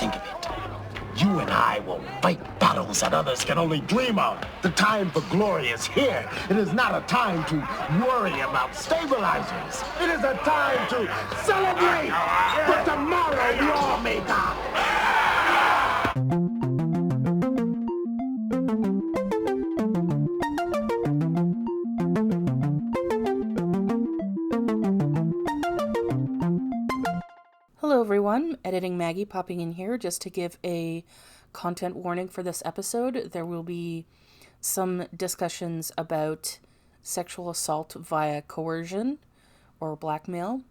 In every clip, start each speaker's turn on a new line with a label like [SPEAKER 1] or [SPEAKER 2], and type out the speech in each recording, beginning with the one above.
[SPEAKER 1] think of it. You and I will fight battles that others can only dream of. The time for glory is here. It is not a time to worry about stabilizers. It is a time to celebrate the tomorrow lawmaker.
[SPEAKER 2] Hello everyone, Editing Maggie popping in here just to give a content warning for this episode. There will be some discussions about sexual assault via coercion or blackmail,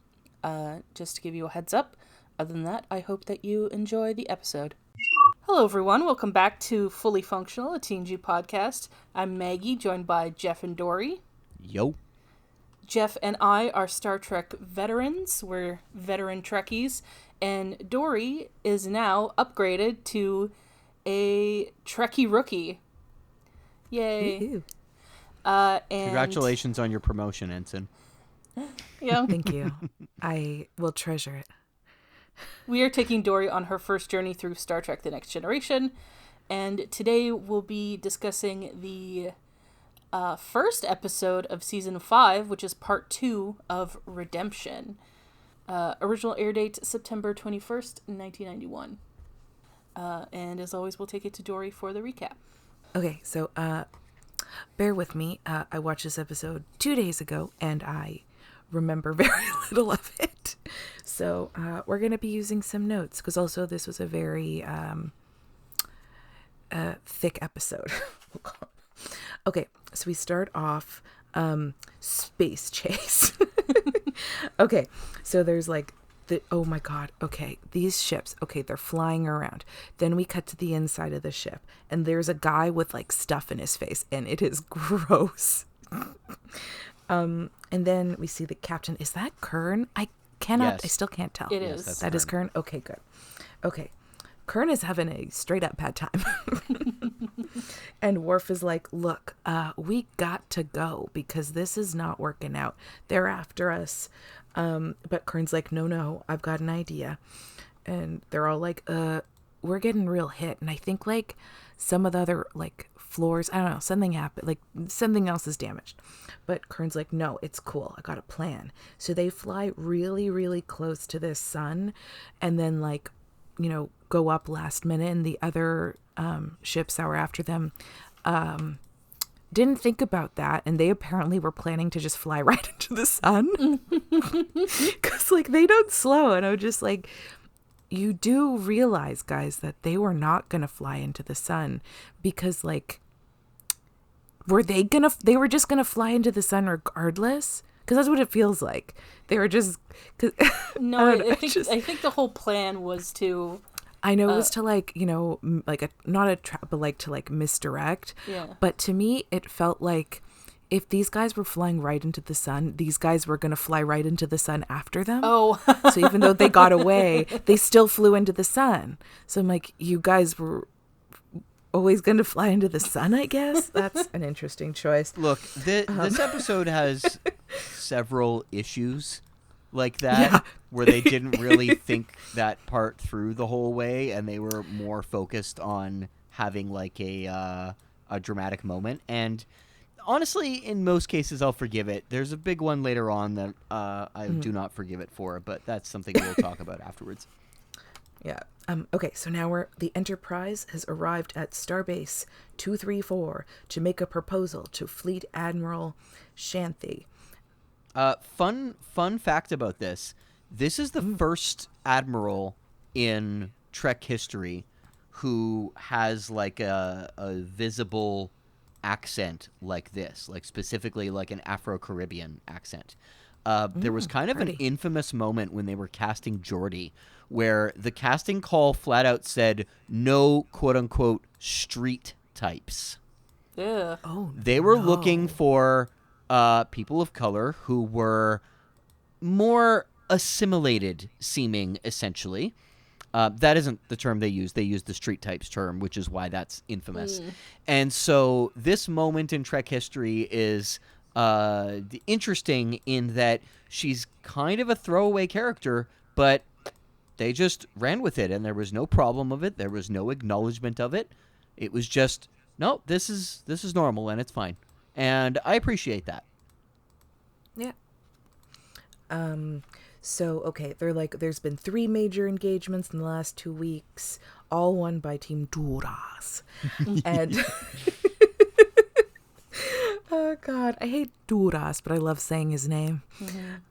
[SPEAKER 2] just to give you a heads up. Other than that, I hope that you enjoy the episode. Hello everyone, welcome back to Fully Functional, a TNG podcast. I'm Maggie, joined by Jeff and Dory.
[SPEAKER 3] Yo.
[SPEAKER 2] Jeff and I are Star Trek veterans. We're veteran Trekkies. And Dory is now upgraded to a Trekkie rookie. Yay.
[SPEAKER 3] And congratulations on your promotion, Ensign.
[SPEAKER 2] Yeah.
[SPEAKER 4] Thank you. I will treasure it.
[SPEAKER 2] We are taking Dory on her first journey through Star Trek The Next Generation. And today we'll be discussing the first episode of season 5, which is part 2 of Redemption. Original air date September 21st, 1991. And as always, we'll take it to Dory for the recap.
[SPEAKER 4] Okay, so bear with me. I watched this episode 2 days ago, and I remember very little of it. So we're going to be using some notes, because also this was a very thick episode. Okay, so we start off space chase. Okay, so there's like oh my god, okay, these ships, okay, they're flying around. Then we cut to the inside of the ship, and there's a guy with like stuff in his face, and it is gross. And then we see the captain. Is that Kern? I still can't tell.
[SPEAKER 2] It is.
[SPEAKER 4] That is Kern? Okay, good. Okay. Kern is having a straight up bad time. And Worf is like, look, we got to go because this is not working out. They're after us. But Kern's like, no, I've got an idea. And they're all like, we're getting real hit. And I think like some of the other like floors, I don't know, something happened, like something else is damaged. But Kern's like, no, it's cool. I got a plan. So they fly really, really close to this sun and then like, go up last minute, and the other ships that were after them didn't think about that, and they apparently were planning to just fly right into the sun because like they don't slow. And I was just like, you do realize, guys, that they were not gonna fly into the sun, because like they were just gonna fly into the sun regardless? Because that's what it feels like. They were just...
[SPEAKER 2] No, I think the whole plan was to...
[SPEAKER 4] I know it was to like, like not a trap, but like to like misdirect.
[SPEAKER 2] Yeah.
[SPEAKER 4] But to me, it felt like if these guys were flying right into the sun, these guys were going to fly right into the sun after them.
[SPEAKER 2] Oh.
[SPEAKER 4] So even though they got away, they still flew into the sun. So I'm like, you guys were always going to fly into the sun, I guess? That's an interesting choice.
[SPEAKER 3] Look, this episode has several issues like that, where they didn't really think that part through the whole way, and they were more focused on having like a dramatic moment. And honestly, in most cases, I'll forgive it. There's a big one later on that I do not forgive it for, but that's something we'll talk about afterwards.
[SPEAKER 4] Yeah. Okay, so now the Enterprise has arrived at Starbase 234 to make a proposal to Fleet Admiral Shanthi.
[SPEAKER 3] Fun fact about this. This is the first admiral in Trek history who has like a visible accent like this, like specifically like an Afro-Caribbean accent. There was kind of an infamous moment when they were casting Geordi, where the casting call flat out said no quote-unquote street types.
[SPEAKER 2] Yeah.
[SPEAKER 4] Oh,
[SPEAKER 3] they were looking for people of color who were more assimilated seeming, essentially. That isn't the term they use. They use the street types term, which is why that's infamous. And so this moment in Trek history is interesting in that she's kind of a throwaway character, but They just ran with it, and there was no problem of it. There was no acknowledgement of it. It was just, no, this is normal, and it's fine. And I appreciate that.
[SPEAKER 4] Yeah. So, okay, they're like, there's been 3 major engagements in the last 2 weeks, all won by Team Duras. And, oh God, I hate Duras, but I love saying his name.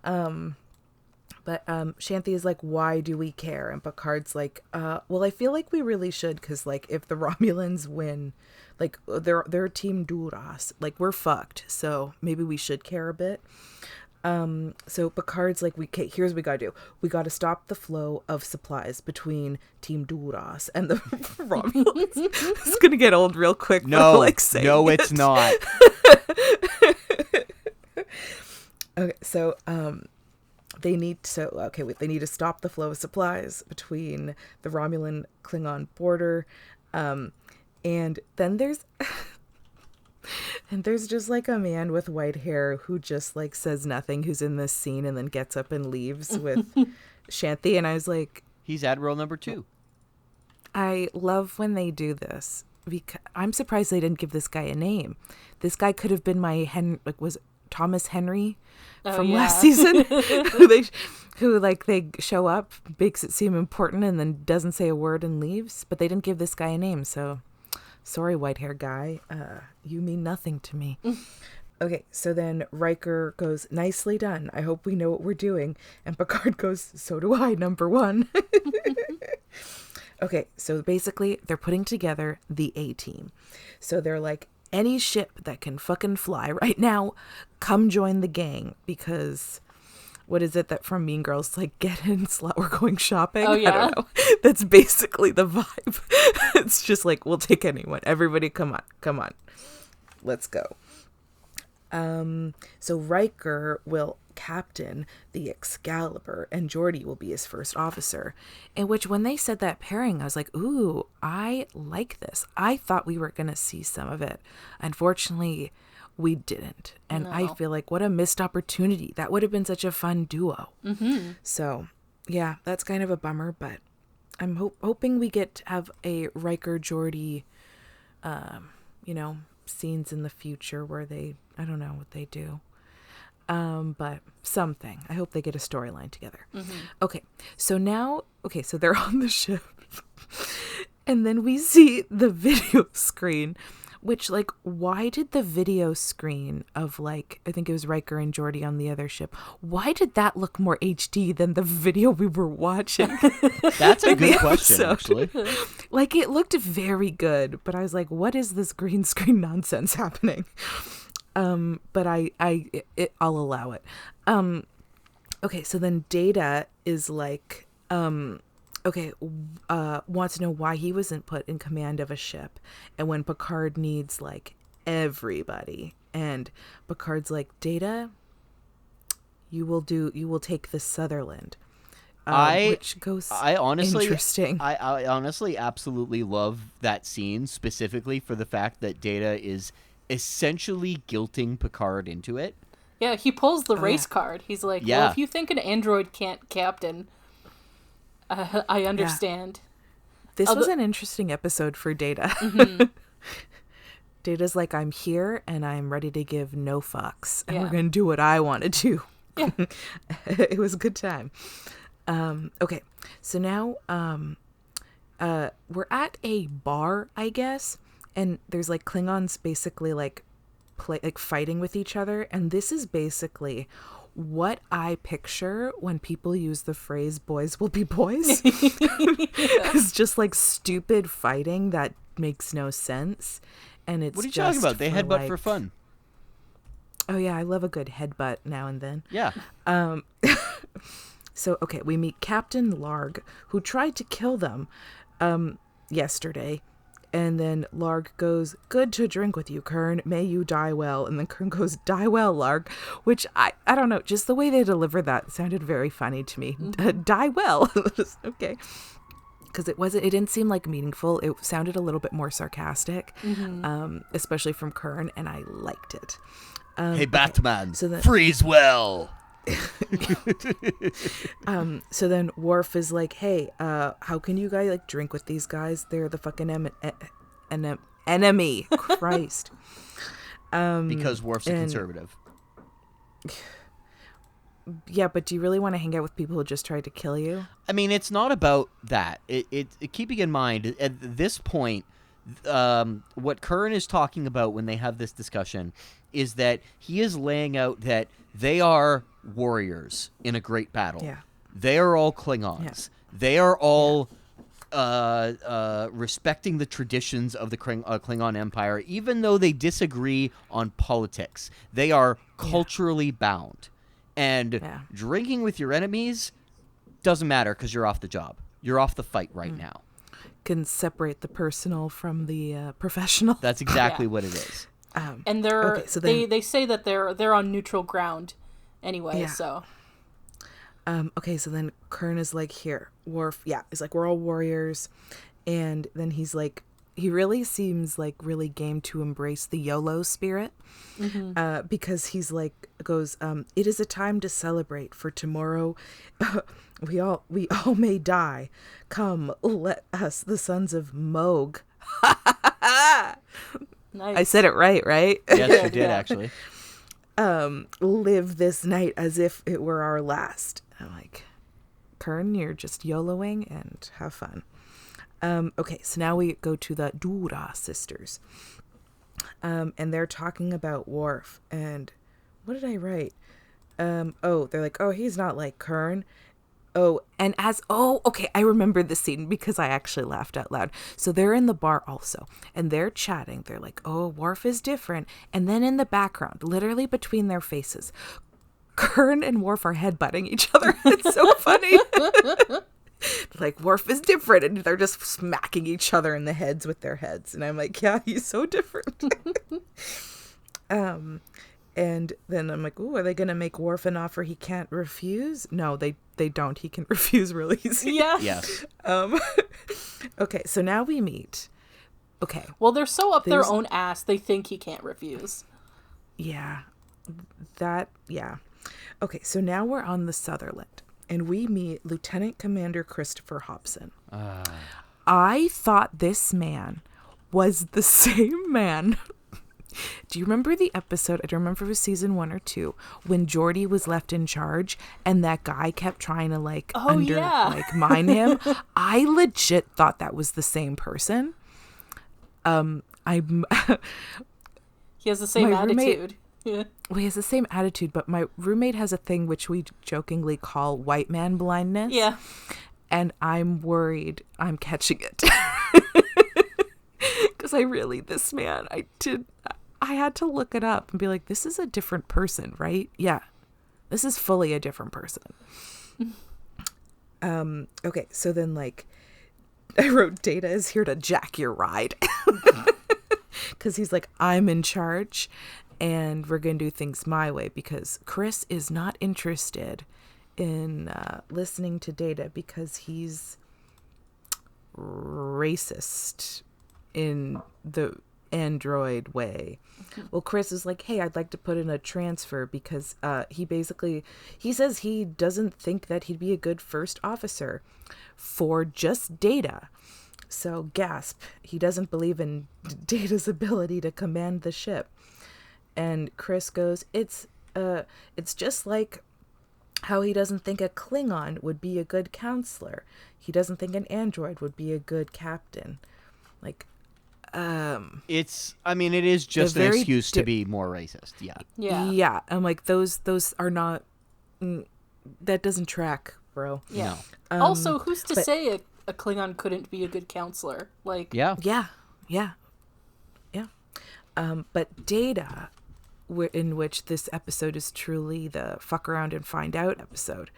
[SPEAKER 4] But Shanti is like, why do we care? And Picard's like, well, I feel like we really should, because, like, if the Romulans win, like, they're Team Duras, like, we're fucked, so maybe we should care a bit. So Picard's like, here's what we gotta do. We gotta stop the flow of supplies between Team Duras and the Romulans. It's gonna get old real quick.
[SPEAKER 3] No,
[SPEAKER 4] like saying
[SPEAKER 3] no, it's not.
[SPEAKER 4] Okay, so they need to stop the flow of supplies between the Romulan Klingon border, and then there's just like a man with white hair who just like says nothing, who's in this scene, and then gets up and leaves with Shanti, and I was like,
[SPEAKER 3] he's Admiral number 2.
[SPEAKER 4] I love when they do this, because I'm surprised they didn't give this guy a name. This guy could have been my was Thomas Henry from last season, who they show up, makes it seem important, and then doesn't say a word and leaves. But they didn't give this guy a name, so sorry, white hair guy, you mean nothing to me. Okay, so then Riker goes, nicely done. I hope we know what we're doing. And Picard goes, so do I, number 1. Okay, so basically they're putting together the A-team. So they're like, any ship that can fucking fly right now, come join the gang, because what is it that from Mean Girls, like, get in, slut, we're going shopping?
[SPEAKER 2] Oh, yeah.
[SPEAKER 4] I don't know. That's basically the vibe. It's just like, we'll take anyone. Everybody, come on. Let's go. So Riker will captain the Excalibur, and Geordi will be his first officer. In which, when they said that pairing, I was like, ooh, I like this. I thought we were going to see some of it. Unfortunately, we didn't. And
[SPEAKER 2] No.
[SPEAKER 4] I feel like, what a missed opportunity. That would have been such a fun duo.
[SPEAKER 2] Mm-hmm.
[SPEAKER 4] So, yeah, that's kind of a bummer, but I'm hoping we get to have a Riker Geordi, scenes in the future where I don't know what they do. But something. I hope they get a storyline together.
[SPEAKER 2] Mm-hmm.
[SPEAKER 4] Okay, so they're on the ship. And then we see the video screen, which, like, why did the video screen of, like, I think it was Riker and Geordi on the other ship, why did that look more HD than the video we were watching?
[SPEAKER 3] That's a good question, actually.
[SPEAKER 4] Like, it looked very good, but I was like, what is this green screen nonsense happening? But I'll allow it. Okay, so then Data is like, wants to know why he wasn't put in command of a ship, and when Picard needs, like, everybody, and Picard's like, Data, you will take the Sutherland. Which goes interesting.
[SPEAKER 3] I honestly absolutely love that scene, specifically for the fact that Data is essentially guilting Picard into it.
[SPEAKER 2] Yeah, he pulls the race card. He's like, well, if you think an android can't captain, I understand.
[SPEAKER 4] This was an interesting episode for Data. Mm-hmm. Data's like, I'm here and I'm ready to give no fucks, and we're going to do what I want to do. Yeah. It was a good time. Okay, so now we're at a bar, I guess, and there's, like, Klingons basically, like, fighting with each other, and this is basically what I picture when people use the phrase "boys will be boys." It's just, like, stupid fighting that makes no sense, and it's
[SPEAKER 3] what are you
[SPEAKER 4] just
[SPEAKER 3] talking about? They headbutt, like, for fun.
[SPEAKER 4] Oh yeah, I love a good headbutt now and then.
[SPEAKER 3] Yeah.
[SPEAKER 4] So, okay, we meet Captain Larg, who tried to kill them yesterday. And then Larg goes, good to drink with you, Kern. May you die well. And then Kern goes, die well, Larg. Which, I don't know, just the way they delivered that sounded very funny to me. Mm-hmm. Die well. Okay. Because it didn't seem, like, meaningful. It sounded a little bit more sarcastic, especially from Kern, and I liked it.
[SPEAKER 3] Hey, Batman,
[SPEAKER 4] so
[SPEAKER 3] freeze well.
[SPEAKER 4] So then Worf is like, hey, how can you guys like drink with these guys? They're the fucking enemy. Christ.
[SPEAKER 3] Because Worf's a
[SPEAKER 4] and-
[SPEAKER 3] conservative.
[SPEAKER 4] Yeah, but do you really want to hang out with people who just tried to kill you?
[SPEAKER 3] I mean, it's not about that. Keeping in mind, at this point, what Curran is talking about when they have this discussion is that he is laying out that they are warriors in a great battle.
[SPEAKER 4] Yeah.
[SPEAKER 3] They are all Klingons.
[SPEAKER 4] Yeah.
[SPEAKER 3] They are all respecting the traditions of the Klingon Empire, even though they disagree on politics. They are culturally bound. And drinking with your enemies doesn't matter because you're off the job. You're off the fight right now.
[SPEAKER 4] Can separate the personal from the professional.
[SPEAKER 3] That's exactly what it is.
[SPEAKER 2] And they're
[SPEAKER 4] okay, so then,
[SPEAKER 2] they say that they're on neutral ground anyway.
[SPEAKER 4] Yeah.
[SPEAKER 2] So
[SPEAKER 4] okay, so then Kern is like, here, Worf, he's like, we're all warriors. And then he's like, he really seems like really game to embrace the YOLO spirit. Because he's like, goes, it is a time to celebrate, for tomorrow we all may die. Come, let us, the sons of Moog.
[SPEAKER 2] nice.
[SPEAKER 4] I said it right?
[SPEAKER 3] Yes, you did, actually.
[SPEAKER 4] Live this night as if it were our last. I'm like, Kern, you're just YOLOing and have fun. Okay, so now we go to the Dura sisters. And they're talking about Worf. And what did I write? They're like, oh, he's not like Kern. Okay, I remember the scene because I actually laughed out loud. So they're in the bar also, and they're chatting. They're like, oh, Worf is different. And then in the background, literally between their faces, Kern and Worf are headbutting each other. It's so funny. Like, Worf is different, and they're just smacking each other in the heads with their heads. And I'm like, yeah, he's so different. And then I'm like, ooh, are they going to make Worf an offer he can't refuse? No, they don't. He can refuse real easy.
[SPEAKER 2] Yeah.
[SPEAKER 3] Yes.
[SPEAKER 4] Okay, so now we meet. Okay.
[SPEAKER 2] Well, they're so up their own ass, they think he can't refuse.
[SPEAKER 4] Yeah. Okay, so now we're on the Sutherland, and we meet Lieutenant Commander Christopher Hobson. I thought this man was the same man. Do you remember the episode, I don't remember if it was season 1 or 2, when Geordi was left in charge and that guy kept trying to mine him? I legit thought that was the same person.
[SPEAKER 2] He has the same attitude. Yeah.
[SPEAKER 4] Well, he has the same attitude, but my roommate has a thing which we jokingly call white man blindness.
[SPEAKER 2] Yeah.
[SPEAKER 4] And I'm worried I'm catching it. Because this man, I had to look it up and be like, this is a different person, right? Yeah. This is fully a different person. Okay, so then I wrote Data is here to jack your ride. Because he's like, I'm in charge and we're going to do things my way, because Chris is not interested in listening to Data because he's racist in the android way. Well, Chris is like, hey, I'd like to put in a transfer because he says he doesn't think that he'd be a good first officer for just Data. So gasp, he doesn't believe in Data's ability to command the ship. And Chris goes, it's just like how he doesn't think a Klingon would be a good counselor. He doesn't think an android would be a good captain. It
[SPEAKER 3] is just an excuse to be more racist.
[SPEAKER 2] Yeah.
[SPEAKER 4] I'm like, those are not, that doesn't track, bro.
[SPEAKER 2] Yeah. Also, who's to say a Klingon couldn't be a good counselor?
[SPEAKER 4] Yeah. But Data, in which this episode is truly the fuck around and find out episode,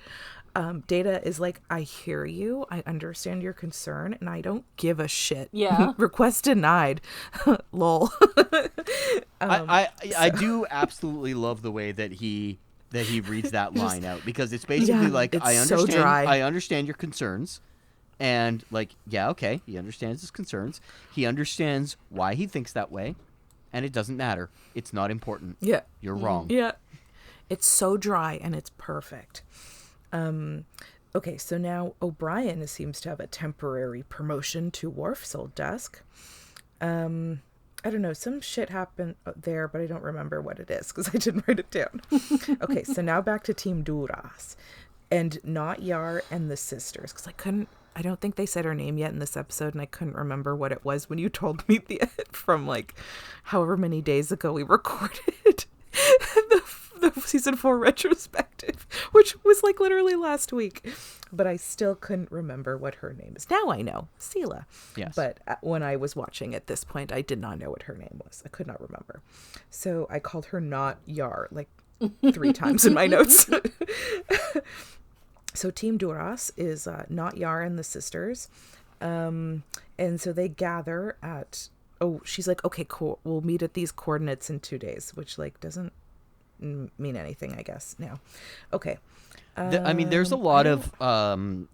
[SPEAKER 4] Data is like, I hear you, I understand your concern, and I don't give a shit.
[SPEAKER 2] Yeah.
[SPEAKER 4] Request denied. Lol.
[SPEAKER 3] I do absolutely love the way that he reads that line out, because it's basically
[SPEAKER 4] it's
[SPEAKER 3] I understand,
[SPEAKER 4] so dry.
[SPEAKER 3] I understand your concerns, and okay, he understands his concerns. He understands why he thinks that way, and it doesn't matter. It's not important.
[SPEAKER 4] Yeah.
[SPEAKER 3] You're wrong.
[SPEAKER 4] Yeah. It's so dry and it's perfect. Okay, so now O'Brien seems to have a temporary promotion to Worf's old desk. I don't know, some shit happened there, but I don't remember what it is because I didn't write it down. Okay, so now back to Team Duras and not Yar and the sisters, because I don't think they said her name yet in this episode, and I couldn't remember what it was when you told me from like however many days ago we recorded the season 4 retrospective, which was like literally last week, but I still couldn't remember what her name is. Now I know, Sela.
[SPEAKER 3] Yes.
[SPEAKER 4] But when I was watching at this point, I did not know what her name was. I could not remember. So I called her not Yar like 3 times in my notes. So Team Duras is not Yar and the sisters. And so they gather at, she's like, okay, cool. We'll meet at these coordinates in 2 days, which like doesn't mean anything, I guess, now. Okay.
[SPEAKER 3] I mean, there's a lot of,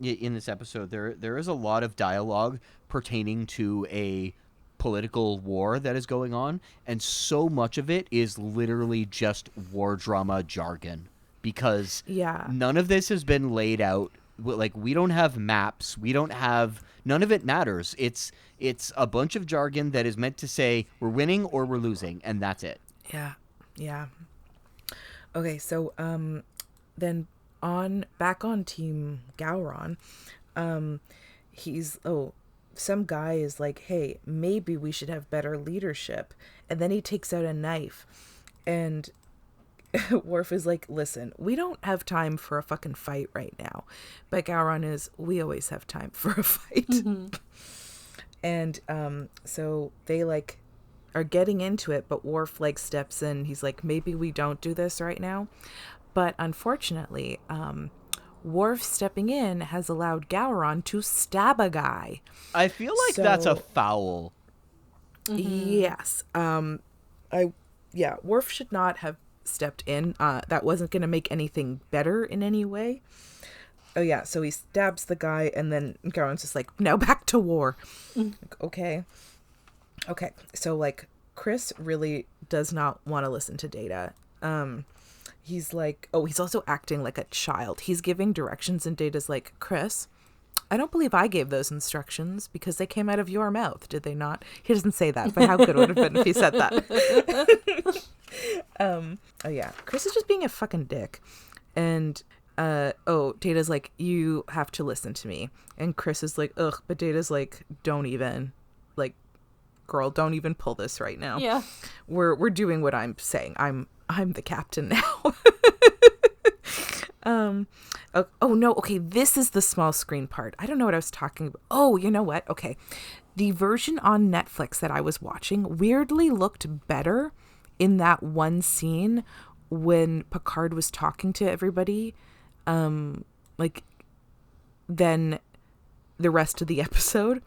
[SPEAKER 3] in this episode, there is a lot of dialogue pertaining to a political war that is going on, and so much of it is literally just war drama jargon, because none of this has been laid out. Like, we don't have maps, none of it matters. It's a bunch of jargon that is meant to say we're winning or we're losing, and that's it.
[SPEAKER 4] Yeah. Okay, so then back on Team Gowron, some guy is like, hey, maybe we should have better leadership, and then he takes out a knife, and Worf is like, listen, we don't have time for a fucking fight right now, but Gowron is, we always have time for a fight. And so they like are getting into it, but Worf like steps in. He's like, maybe we don't do this right now. But unfortunately, Worf stepping in has allowed Gowron to stab a guy.
[SPEAKER 3] I feel like that's a foul.
[SPEAKER 4] Yes. Worf should not have stepped in. That wasn't going to make anything better in any way. Oh yeah, so he stabs the guy, and then Gowron's just like, now back to war. Like, okay, so like Chris really does not want to listen to Data. He's like, he's also acting like a child. He's giving directions, and Data's like, Chris, I don't believe I gave those instructions because they came out of your mouth, did they not? He doesn't say that, but how good would it have been if he said that? Chris is just being a fucking dick. And Data's like, you have to listen to me. And Chris is like, ugh, but Data's like, don't even, like, girl, don't even pull this right now.
[SPEAKER 2] Yeah.
[SPEAKER 4] We're doing what I'm saying. I'm the captain now. Okay, this is the small screen part. I don't know what I was talking about. Oh, you know what? Okay. The version on Netflix that I was watching weirdly looked better in that one scene when Picard was talking to everybody, like, than the rest of the episode.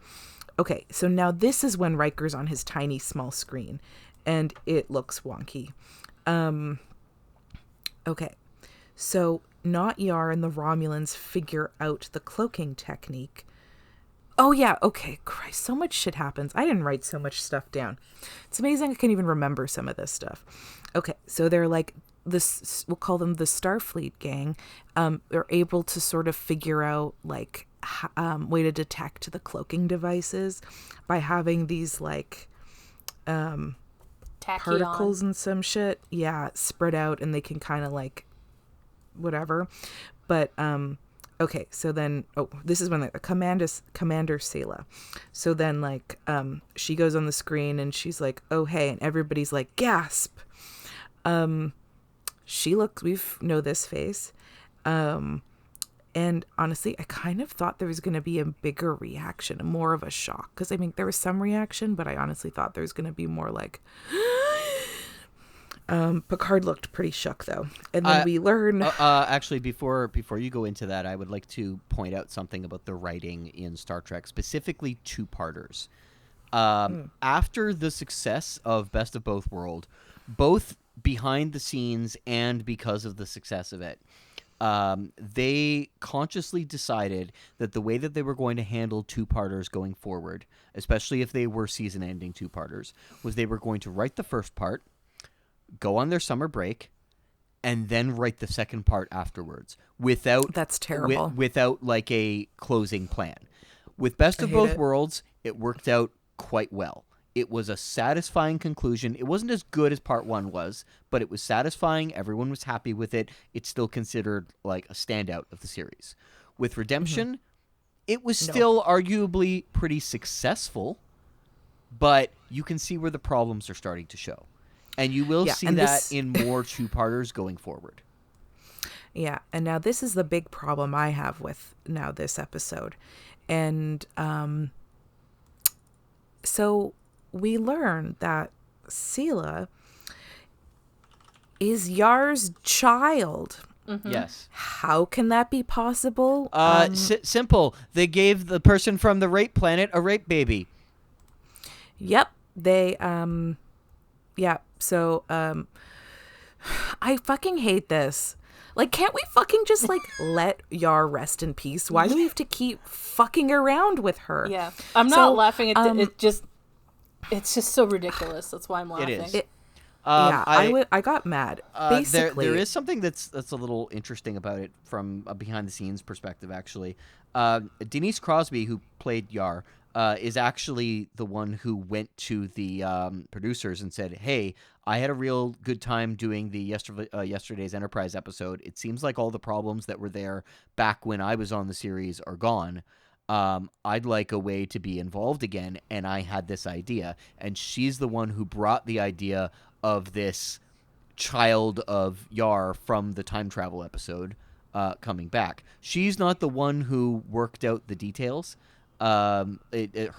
[SPEAKER 4] Okay, so now this is when Riker's on his tiny small screen, and it looks wonky. Okay, so not Yar and the Romulans figure out the cloaking technique. Oh yeah, okay, Christ, so much shit happens. I didn't write so much stuff down. It's amazing I can even remember some of this stuff. Okay, so they're like, this, we'll call them the Starfleet gang. They're able to sort of figure out like way to detect the cloaking devices by having these like particles and some shit, spread out, and they can kind of like whatever. But okay, so then this is when the Commander Sela. So then like she goes on the screen and she's like, oh hey, and everybody's like, gasp. We know this face. And honestly, I kind of thought there was going to be a bigger reaction, more of a shock. Because I mean, there was some reaction, but I honestly thought there was going to be more like... Picard looked pretty shook, though. And then we learn...
[SPEAKER 3] actually, before you go into that, I would like to point out something about the writing in Star Trek, specifically two-parters. After the success of Best of Both Worlds, both behind the scenes and because of the success of it, they consciously decided that the way that they were going to handle two-parters going forward, especially if they were season-ending two-parters, was they were going to write the first part, go on their summer break, and then write the second part afterwards without
[SPEAKER 4] That's terrible.
[SPEAKER 3] without like a closing plan. With Best of Both Worlds, it worked out quite well. It was a satisfying conclusion. It wasn't as good as part 1 was, but it was satisfying. Everyone was happy with it. It's still considered like a standout of the series. With Redemption, it was still arguably pretty successful, but you can see where the problems are starting to show. And you will see that in more two-parters going forward.
[SPEAKER 4] Yeah, and now this is the big problem I have with now this episode. And so we learn that Sela is Yar's child.
[SPEAKER 3] Yes.
[SPEAKER 4] How can that be possible?
[SPEAKER 3] Simple. They gave the person from the rape planet a rape baby.
[SPEAKER 4] Yep. They, yeah. So, I fucking hate this. Like, can't we fucking just, like, let Yar rest in peace? Why do we have to keep fucking around with her?
[SPEAKER 2] Yeah. I'm not laughing at it. It's just so ridiculous. That's why I'm laughing.
[SPEAKER 3] It is.
[SPEAKER 4] I got mad. Basically,
[SPEAKER 3] there is something that's a little interesting about it from a behind the scenes perspective. Actually, Denise Crosby, who played Yar, is actually the one who went to the producers and said, "Hey, I had a real good time doing the yesterday's Enterprise episode. It seems like all the problems that were there back when I was on the series are gone. I'd like a way to be involved again." And I had this idea, and she's the one who brought the idea of this child of Yar from the time travel episode coming back. She's not the one who worked out the details. Her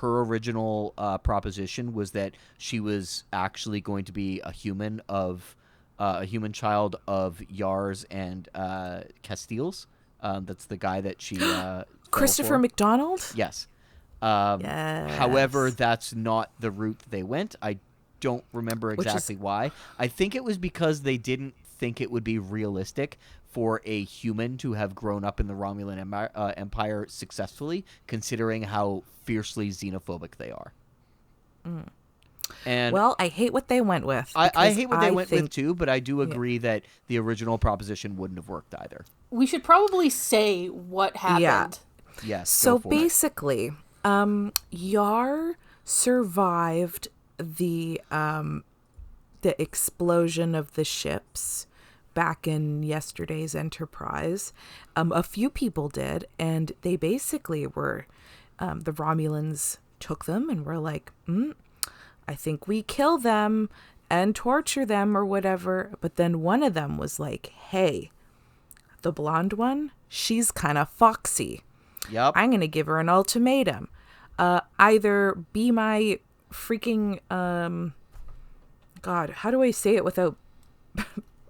[SPEAKER 3] original proposition was that she was actually going to be a human child of Yar's and Castile's. That's the guy that she
[SPEAKER 4] Christopher McDonald?
[SPEAKER 3] Yes.
[SPEAKER 4] Yes.
[SPEAKER 3] However, that's not the route they went. I don't remember exactly why. I think it was because they didn't think it would be realistic for a human to have grown up in the Romulan Empire successfully, considering how fiercely xenophobic they are. And
[SPEAKER 4] well, I hate what they went with.
[SPEAKER 3] I hate what they went with too, but I do agree that the original proposition wouldn't have worked either.
[SPEAKER 2] We should probably say what happened.
[SPEAKER 4] Yeah.
[SPEAKER 3] Yes.
[SPEAKER 4] So basically, Yar survived the explosion of the ships back in yesterday's Enterprise. A few people did, and they basically were, the Romulans took them and were like, I think we kill them and torture them or whatever. But then one of them was like, hey, the blonde one, she's kind of foxy.
[SPEAKER 3] Yep.
[SPEAKER 4] I'm going to give her an ultimatum. Either be my freaking, God, how do I say it without...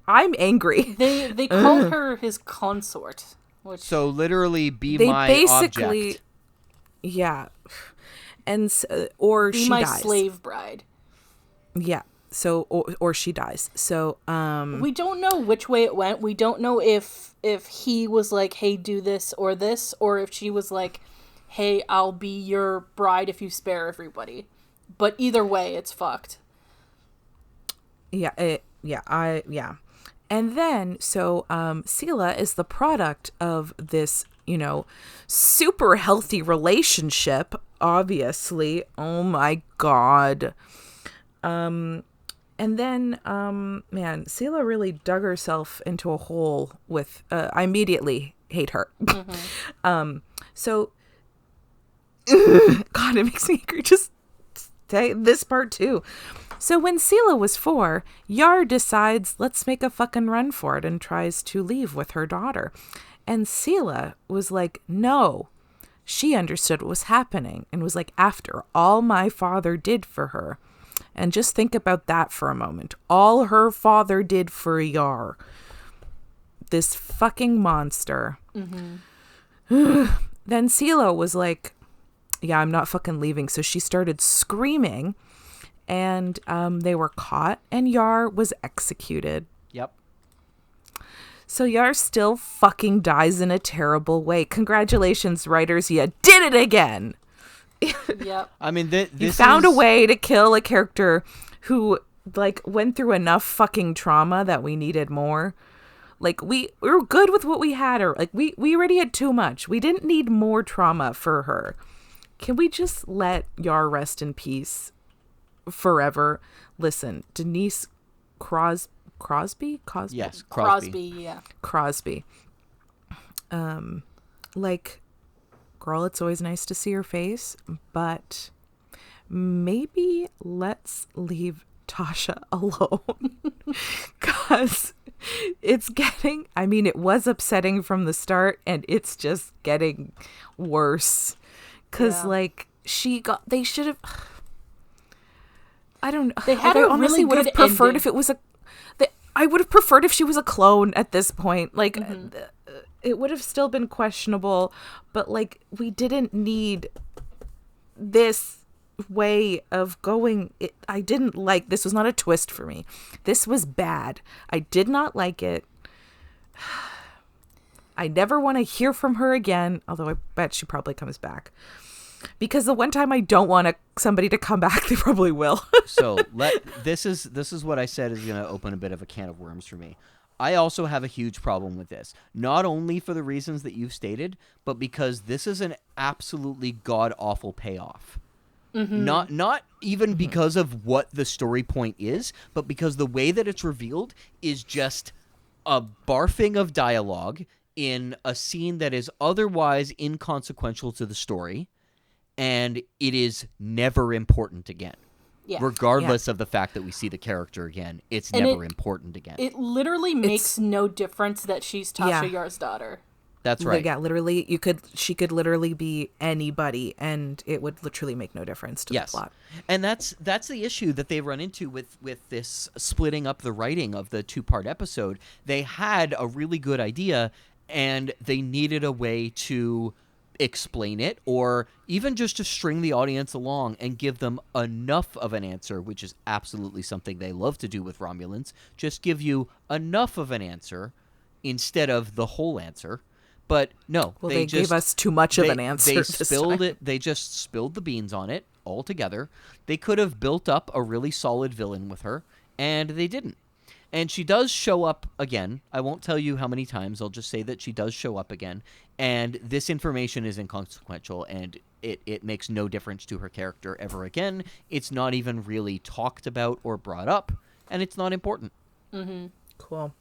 [SPEAKER 4] I'm angry.
[SPEAKER 2] They called her his consort. Which
[SPEAKER 3] So literally be
[SPEAKER 4] they
[SPEAKER 3] my
[SPEAKER 4] basically,
[SPEAKER 3] object.
[SPEAKER 4] Yeah. And or
[SPEAKER 2] be
[SPEAKER 4] she
[SPEAKER 2] my
[SPEAKER 4] dies.
[SPEAKER 2] slave bride.
[SPEAKER 4] Yeah. So or she dies. So
[SPEAKER 2] we don't know which way it went. We don't know if he was like, "Hey, do this," or if she was like, "Hey, I'll be your bride if you spare everybody." But either way, it's fucked.
[SPEAKER 4] Yeah. Yeah. And then so Sela is the product of this, super healthy relationship. Obviously. Oh my God. And then, man, Sela really dug herself into a hole with, I immediately hate her.
[SPEAKER 2] Mm-hmm.
[SPEAKER 4] So, God, it makes me angry. Just say this part too. So when Sela was 4, Yar decides, let's make a fucking run for it, and tries to leave with her daughter. And Sela was like, no. She understood what was happening and was like, after all my father did for her. And just think about that for a moment. All her father did for Yar. This fucking monster. Mm-hmm. Then Sela was like, yeah, I'm not fucking leaving. So she started screaming, and they were caught, and Yar was executed.
[SPEAKER 3] Yep.
[SPEAKER 4] So Yar still fucking dies in a terrible way. Congratulations, writers. You did it again.
[SPEAKER 2] Yep.
[SPEAKER 3] I mean, this
[SPEAKER 4] you found a way to kill a character who, like, went through enough fucking trauma that we needed more. Like, we were good with what we had her. Like, we already had too much. We didn't need more trauma for her. Can we just let Yar rest in peace forever? Listen, Denise Crosby?
[SPEAKER 3] Yes,
[SPEAKER 2] Crosby, yeah.
[SPEAKER 4] Crosby. Like, girl, it's always nice to see her face, but maybe let's leave Tasha alone. Because it's getting, I mean, it was upsetting from the start, and it's just getting worse. Because, like, they should have, I don't know.
[SPEAKER 2] They had
[SPEAKER 4] I
[SPEAKER 2] a
[SPEAKER 4] honestly
[SPEAKER 2] really
[SPEAKER 4] would have
[SPEAKER 2] good
[SPEAKER 4] preferred
[SPEAKER 2] ending.
[SPEAKER 4] if it was I would have preferred if she was a clone at this point. Like, it would have still been questionable, but, like, we didn't need this way of going. I didn't like, this was not a twist for me. This was bad. I did not like it. I never want to hear from her again, although I bet she probably comes back. Because the one time I don't want somebody to come back, they probably will.
[SPEAKER 3] So this is what I said is going to open a bit of a can of worms for me. I also have a huge problem with this, not only for the reasons that you've stated, but because this is an absolutely god awful payoff. Not even because of what the story point is, but because the way that it's revealed is just a barfing of dialogue in a scene that is otherwise inconsequential to the story. And it is never important again.
[SPEAKER 2] Yeah.
[SPEAKER 3] Regardless of the fact that we see the character again, it's
[SPEAKER 2] And
[SPEAKER 3] never important again.
[SPEAKER 2] It literally makes no difference that she's Tasha Yar's daughter.
[SPEAKER 3] That's right.
[SPEAKER 4] Yeah, literally, she could literally be anybody, and it would literally make no difference to the plot.
[SPEAKER 3] And that's the issue that they run into with this splitting up the writing of the 2-part episode. They had a really good idea, and they needed a way to explain it, or even just to string the audience along and give them enough of an answer, which is absolutely something they love to do with Romulans. Just give you enough of an answer instead of the whole answer. But no,
[SPEAKER 4] well, they gave us too much of an answer.
[SPEAKER 3] They spilled it. They just spilled the beans on it altogether. They could have built up a really solid villain with her, and they didn't. And she does show up again. I won't tell you how many times. I'll just say that she does show up again. And this information is inconsequential, and it makes no difference to her character ever again. It's not even really talked about or brought up, and it's not important.
[SPEAKER 2] Mm-hmm.
[SPEAKER 4] Cool.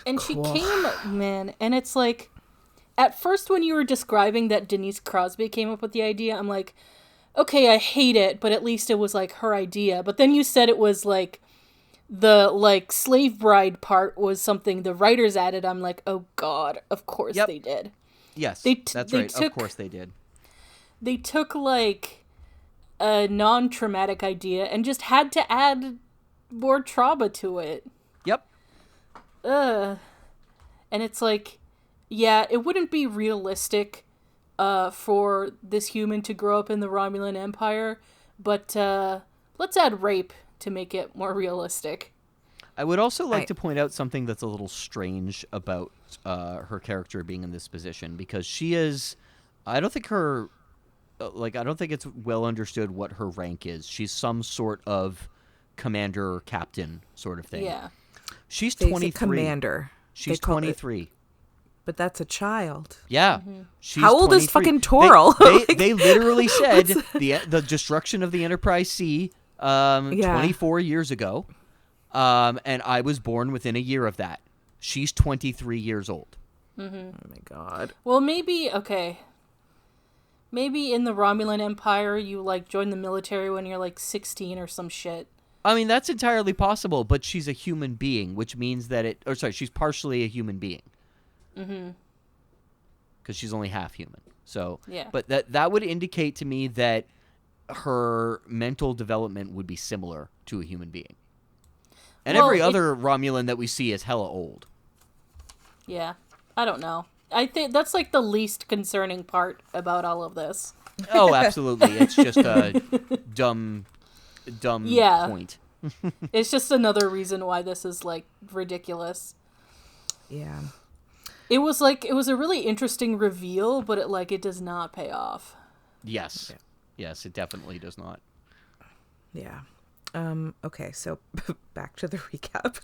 [SPEAKER 2] And she came, man, and it's like, at first when you were describing that Denise Crosby came up with the idea, I'm like, okay, I hate it, but at least it was like her idea. But then you said it was like, the like slave bride part was something the writers added. I'm like, oh god, of course they did.
[SPEAKER 3] Yes, that's right. Of course they did.
[SPEAKER 2] They took like a non-traumatic idea and just had to add more trauma to it.
[SPEAKER 3] Yep.
[SPEAKER 2] And it's like, yeah, it wouldn't be realistic for this human to grow up in the Romulan Empire, but let's add rape to make it more realistic.
[SPEAKER 3] I would also like to point out something that's a little strange about her character being in this position, because she is, I don't think it's well understood what her rank is. She's some sort of commander or captain sort of thing.
[SPEAKER 2] Yeah.
[SPEAKER 3] She's 23.
[SPEAKER 4] Commander.
[SPEAKER 3] She's 23.
[SPEAKER 4] But that's a child.
[SPEAKER 3] Yeah.
[SPEAKER 2] Mm-hmm.
[SPEAKER 3] She's
[SPEAKER 4] How old
[SPEAKER 3] 23.
[SPEAKER 4] is fucking Toril?
[SPEAKER 3] They literally said the destruction of the Enterprise C 24 years ago, and I was born within a year of that. She's 23 years old.
[SPEAKER 2] Mm-hmm.
[SPEAKER 4] Oh my god.
[SPEAKER 2] Well, maybe in the Romulan Empire you like join the military when you're like 16 or some shit.
[SPEAKER 3] I mean, that's entirely possible, but she's a human being, which means that she's partially a human being. Mm-hmm. Because she's only half human. So,
[SPEAKER 2] yeah.
[SPEAKER 3] But that would indicate to me that her mental development would be similar to a human being. And every other Romulan that we see is hella old.
[SPEAKER 2] Yeah. I don't know. I think that's like the least concerning part about all of this.
[SPEAKER 3] Oh, absolutely. It's just a dumb point.
[SPEAKER 2] It's just another reason why this is like ridiculous.
[SPEAKER 4] Yeah.
[SPEAKER 2] It was a really interesting reveal, but it does not pay off.
[SPEAKER 3] Yes. Yeah. Yes, it definitely does not.
[SPEAKER 4] Yeah. Okay, so back to the recap.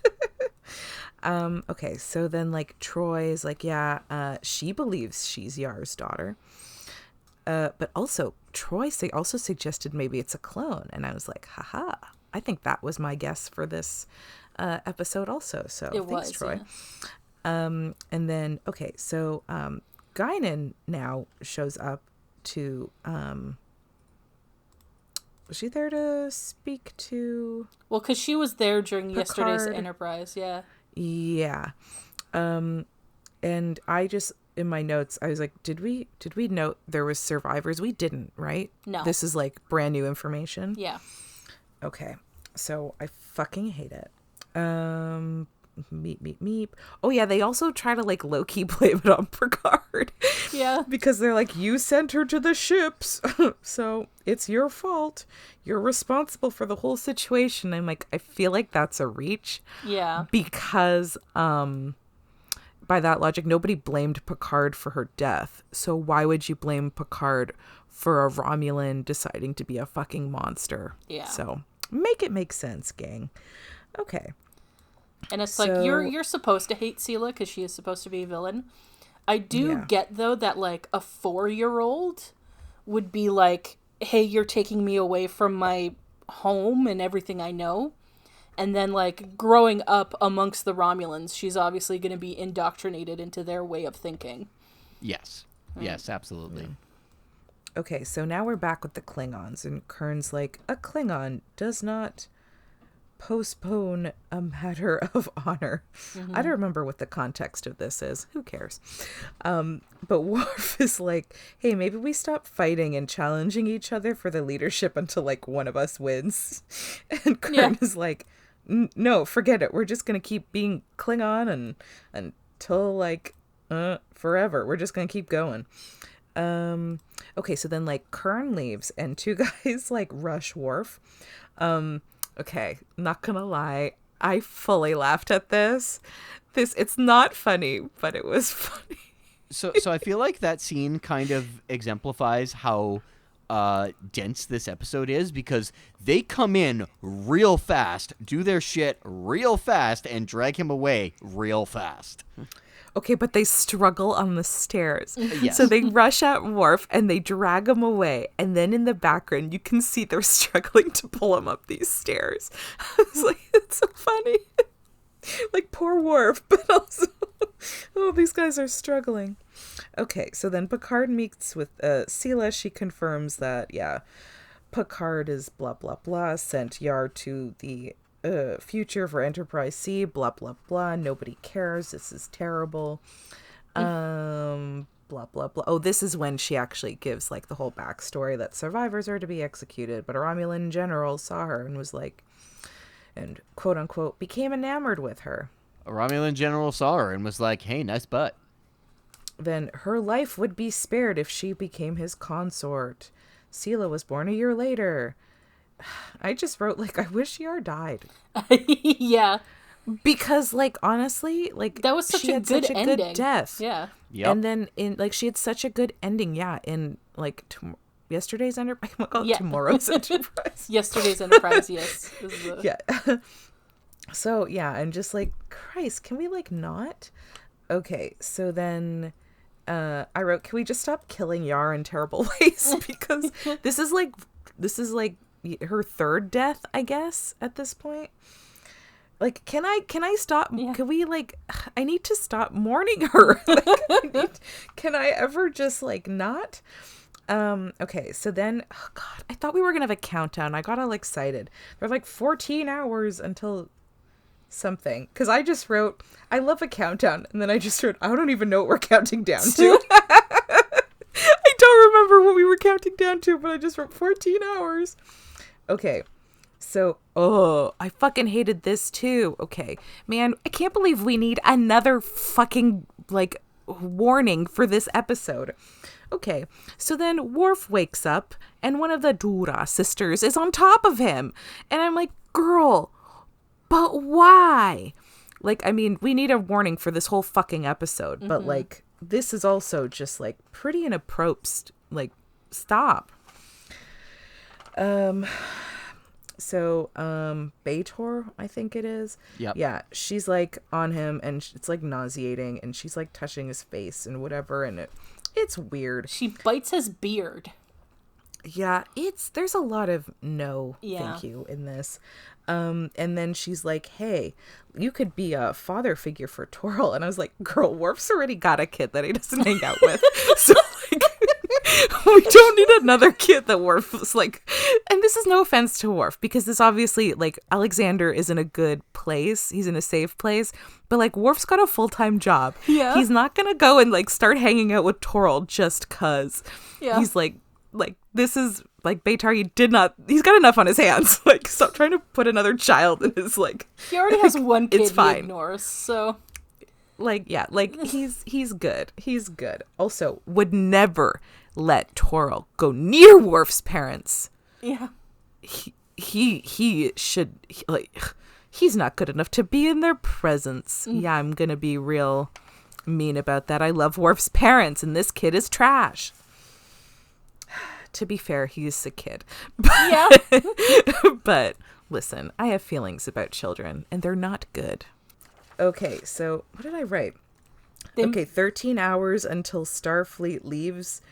[SPEAKER 4] Okay, so then like Troy is like, yeah, she believes she's Yar's daughter. But also Troy also suggested maybe it's a clone, and I was like, haha. I think that was my guess for this episode also. So thanks, Troy. Yeah. And then okay, so Guinan now shows up to was she there to speak to?
[SPEAKER 2] Well, because she was there during
[SPEAKER 4] Picard.
[SPEAKER 2] yesterday's Enterprise, yeah.
[SPEAKER 4] Yeah. And I just in my notes I was like, did we note there was survivors? We didn't, right?
[SPEAKER 2] No.
[SPEAKER 4] This is like brand new information.
[SPEAKER 2] Yeah.
[SPEAKER 4] Okay. So I fucking hate it. Meep. Oh yeah, they also try to like low-key blame it on Picard.
[SPEAKER 2] Yeah.
[SPEAKER 4] Because they're like, you sent her to the ships, so it's your fault. You're responsible for the whole situation. I'm like, I feel like that's a reach.
[SPEAKER 2] Yeah.
[SPEAKER 4] Because by that logic, nobody blamed Picard for her death. So why would you blame Picard for a Romulan deciding to be a fucking monster?
[SPEAKER 2] Yeah.
[SPEAKER 4] So make it make sense, gang. Okay.
[SPEAKER 2] And it's like, you're supposed to hate Sela because she is supposed to be a villain. I do get, though, that, like, a 4-year-old would be like, hey, you're taking me away from my home and everything I know. And then, like, growing up amongst the Romulans, she's obviously going to be indoctrinated into their way of thinking.
[SPEAKER 3] Yes. Yes, absolutely.
[SPEAKER 4] Okay, so now we're back with the Klingons, and Kern's like, a Klingon does not postpone a matter of honor. I don't remember what the context of this is. Who cares? But Worf is like, hey, maybe we stop fighting and challenging each other for the leadership until like one of us wins. And Kern is like, no, forget it. We're just going to keep being Klingon and until like forever. We're just going to keep going. Okay, so then like Kern leaves and two guys like rush Worf. Okay, not gonna lie, I fully laughed at this. It's not funny, but it was funny.
[SPEAKER 3] So I feel like that scene kind of exemplifies how dense this episode is, because they come in real fast, do their shit real fast, and drag him away real fast.
[SPEAKER 4] Okay, but they struggle on the stairs.
[SPEAKER 3] Yes.
[SPEAKER 4] So they rush at Worf and they drag him away. And then in the background, you can see they're struggling to pull him up these stairs. I was like, it's so funny. Like, poor Worf, but also, oh, these guys are struggling. Okay, so then Picard meets with Sela. She confirms that, yeah, Picard is blah, blah, blah, sent Yar to the future for Enterprise C, blah blah blah, nobody cares, this is terrible, blah blah blah. Oh, this is when she actually gives like the whole backstory that survivors are to be executed, but a Romulan general saw her and was like, and quote unquote became enamored with her.
[SPEAKER 3] A Romulan general saw her and was like, hey, nice butt.
[SPEAKER 4] Then her life would be spared if she became his consort. Sela was born a year later. I just wrote, like, I wish Yar died.
[SPEAKER 2] Yeah.
[SPEAKER 4] Because, like, honestly, like,
[SPEAKER 2] that was such a good ending.
[SPEAKER 4] Good death.
[SPEAKER 2] Yeah.
[SPEAKER 3] Yep.
[SPEAKER 4] And then, she had such a good ending, yeah, in, like, yesterday's Enterprise. I'm going to call it tomorrow's Enterprise.
[SPEAKER 2] Yesterday's Enterprise, yes.
[SPEAKER 4] Yeah. So, yeah, I'm just like, Christ, can we, like, not? Okay, so then I wrote, can we just stop killing Yar in terrible ways? Because this is like her third death, I guess, at this point. Like, can I stop? Yeah. Can we, like, I need to stop mourning her. Like, can I ever just, like, not? Okay, so then, oh God, I thought we were gonna have a countdown. I got all excited. There's like 14 hours until something. Because I just wrote, I love a countdown. And then I just wrote, I don't even know what we're counting down to. I don't remember what we were counting down to, but I just wrote 14 hours. Okay, so, I fucking hated this too. Okay, man, I can't believe we need another fucking, like, warning for this episode. Okay, so then Worf wakes up, and one of the Dura sisters is on top of him. And I'm like, girl, but why? Like, I mean, we need a warning for this whole fucking episode, but, like, this is also just, like, pretty inappropriate. Like, stop. So, Bator, I think it is.
[SPEAKER 3] Yep.
[SPEAKER 4] Yeah, she's like on him, and it's like nauseating, and she's like touching his face and whatever, and it's weird.
[SPEAKER 2] She bites his beard.
[SPEAKER 4] Yeah, there's a lot of no
[SPEAKER 2] Yeah.
[SPEAKER 4] thank you in this. And then she's like, hey, you could be a father figure for Toril. And I was like, girl, Worf's already got a kid that he doesn't hang out with. So, like, we don't need another kid that Worf was like. And this is no offense to Worf, because this obviously, like, Alexander is in a good place. He's in a safe place. But, like, Worf's got a full-time job.
[SPEAKER 2] Yeah.
[SPEAKER 4] He's not going to go and, like, start hanging out with Toril just because.
[SPEAKER 2] Yeah.
[SPEAKER 4] He's like, this is like Baytar, he's got enough on his hands. Like, stop trying to put another child in his, like,
[SPEAKER 2] He already has one kid
[SPEAKER 4] it's fine.
[SPEAKER 2] he ignores, so
[SPEAKER 4] Like, yeah, like he's good. He's good. Also, would never let Toril go near Worf's parents.
[SPEAKER 2] yeah.
[SPEAKER 4] He should he's not good enough to be in their presence. Yeah, I'm gonna be real mean about that. I love Worf's parents, and this kid is trash. To be fair, he's a kid.
[SPEAKER 2] Yeah.
[SPEAKER 4] But listen, I have feelings about children, and they're not good. Okay, so what did I write? Okay, 13 hours until Starfleet leaves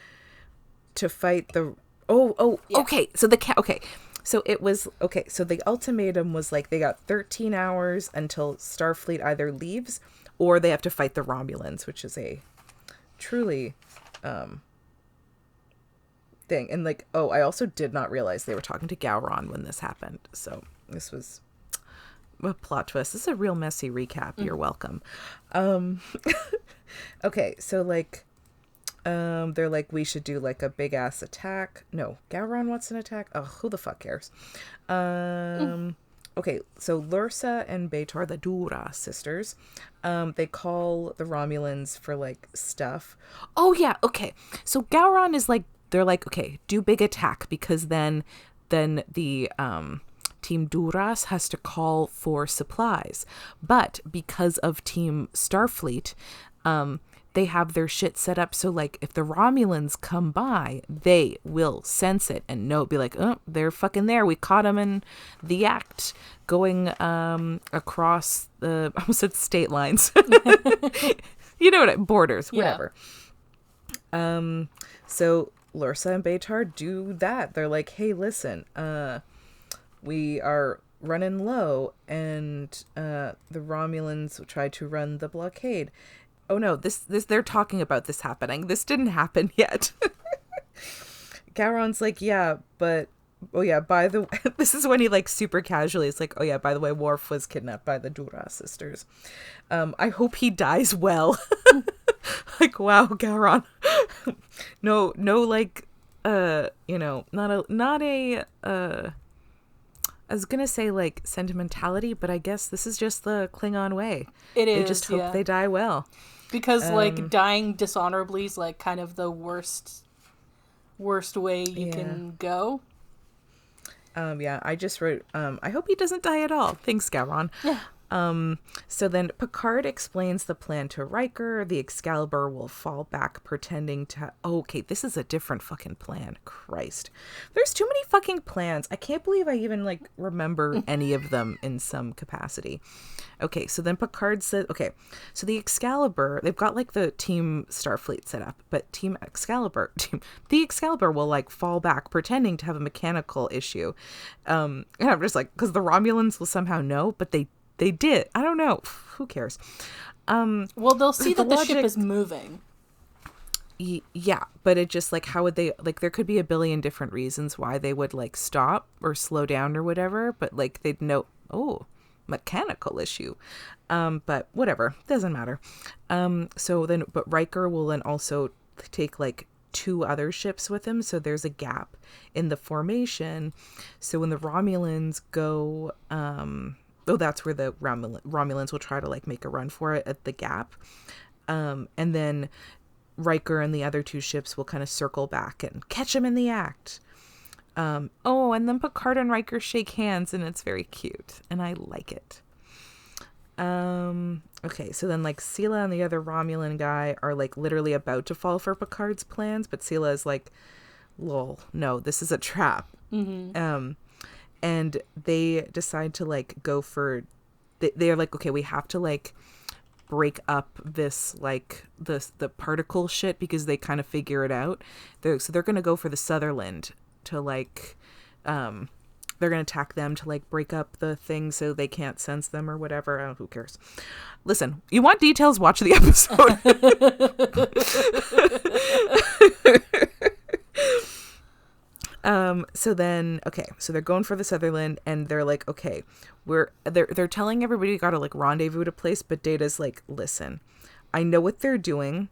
[SPEAKER 4] to fight the... Oh,
[SPEAKER 2] Yeah.
[SPEAKER 4] okay. So so it was... Okay, so the ultimatum was like they got 13 hours until Starfleet either leaves or they have to fight the Romulans, which is a truly... thing. And like, I also did not realize they were talking to Gowron when this happened. So this was a plot twist. This is a real messy recap. You're welcome. Okay, so like they're like, we should do like a big ass attack. No, Gowron wants an attack. Oh, who the fuck cares? Okay, so Lursa and B'Etor, the Dura sisters, they call the Romulans for like stuff. Oh yeah, okay. So Gowron is like, they're like, okay, do big attack, because then the Team Duras has to call for supplies. But because of Team Starfleet, they have their shit set up so like if the Romulans come by, they will sense it and know, be like, oh, they're fucking there. We caught them in the act going across the, I almost said state lines. You know what, borders, whatever. Yeah. So Lursa and B'Etor do that. They're like, hey, listen, we are running low, and the Romulans tried to run the blockade. Oh no, this they're talking about this happening. This didn't happen yet. Gowron's like, yeah, but oh yeah, by the way, this is when he like super casually is like, oh yeah, by the way, Worf was kidnapped by the Dura sisters. I hope he dies well. Like, wow, Gowron. No, like, you know, not a I was gonna say like sentimentality, but I guess this is just the Klingon way.
[SPEAKER 2] It is.
[SPEAKER 4] They just hope they die well.
[SPEAKER 2] Because like dying dishonorably is like kind of the worst way you can go.
[SPEAKER 4] Yeah, I just wrote, I hope he doesn't die at all. Thanks, Gowron. Yeah. So then Picard explains the plan to Riker. The Excalibur will fall back pretending to... okay, this is a different fucking plan. Christ. There's too many fucking plans. I can't believe I even, like, remember any of them in some capacity. Okay, so then Picard said... okay, so the Excalibur... they've got, like, the Team Starfleet set up, but the Excalibur will, like, fall back pretending to have a mechanical issue. And I'm just like, because the Romulans will somehow know, but they did. I don't know. Who cares?
[SPEAKER 2] Well, they'll see that the ship is moving.
[SPEAKER 4] Yeah, but it just like, how would they, like, there could be a billion different reasons why they would like stop or slow down or whatever, but like they'd know, oh, mechanical issue. But whatever, doesn't matter. So then, but Riker will then also take like 2 other ships with him, so there's a gap in the formation. So when the Romulans go, that's where the Romulans will try to like make a run for it at the gap. And then Riker and the other 2 ships will kind of circle back and catch him in the act. And then Picard and Riker shake hands, and it's very cute, and I like it. Okay, so then like Sela and the other Romulan guy are like literally about to fall for Picard's plans, but Sela is like, lol, no, this is a trap. Mm-hmm. and they decide to like go for. They're like, okay, we have to like break up this like the particle shit because they kind of figure it out. They're gonna go for the Sutherland to like they're gonna attack them to like break up the thing so they can't sense them or whatever. Who cares? Listen, you want details, watch the episode. So then, okay, so they're going for the Sutherland, and they're like, okay, they're telling everybody you gotta like rendezvous at a place, but Data's like, listen, I know what they're doing,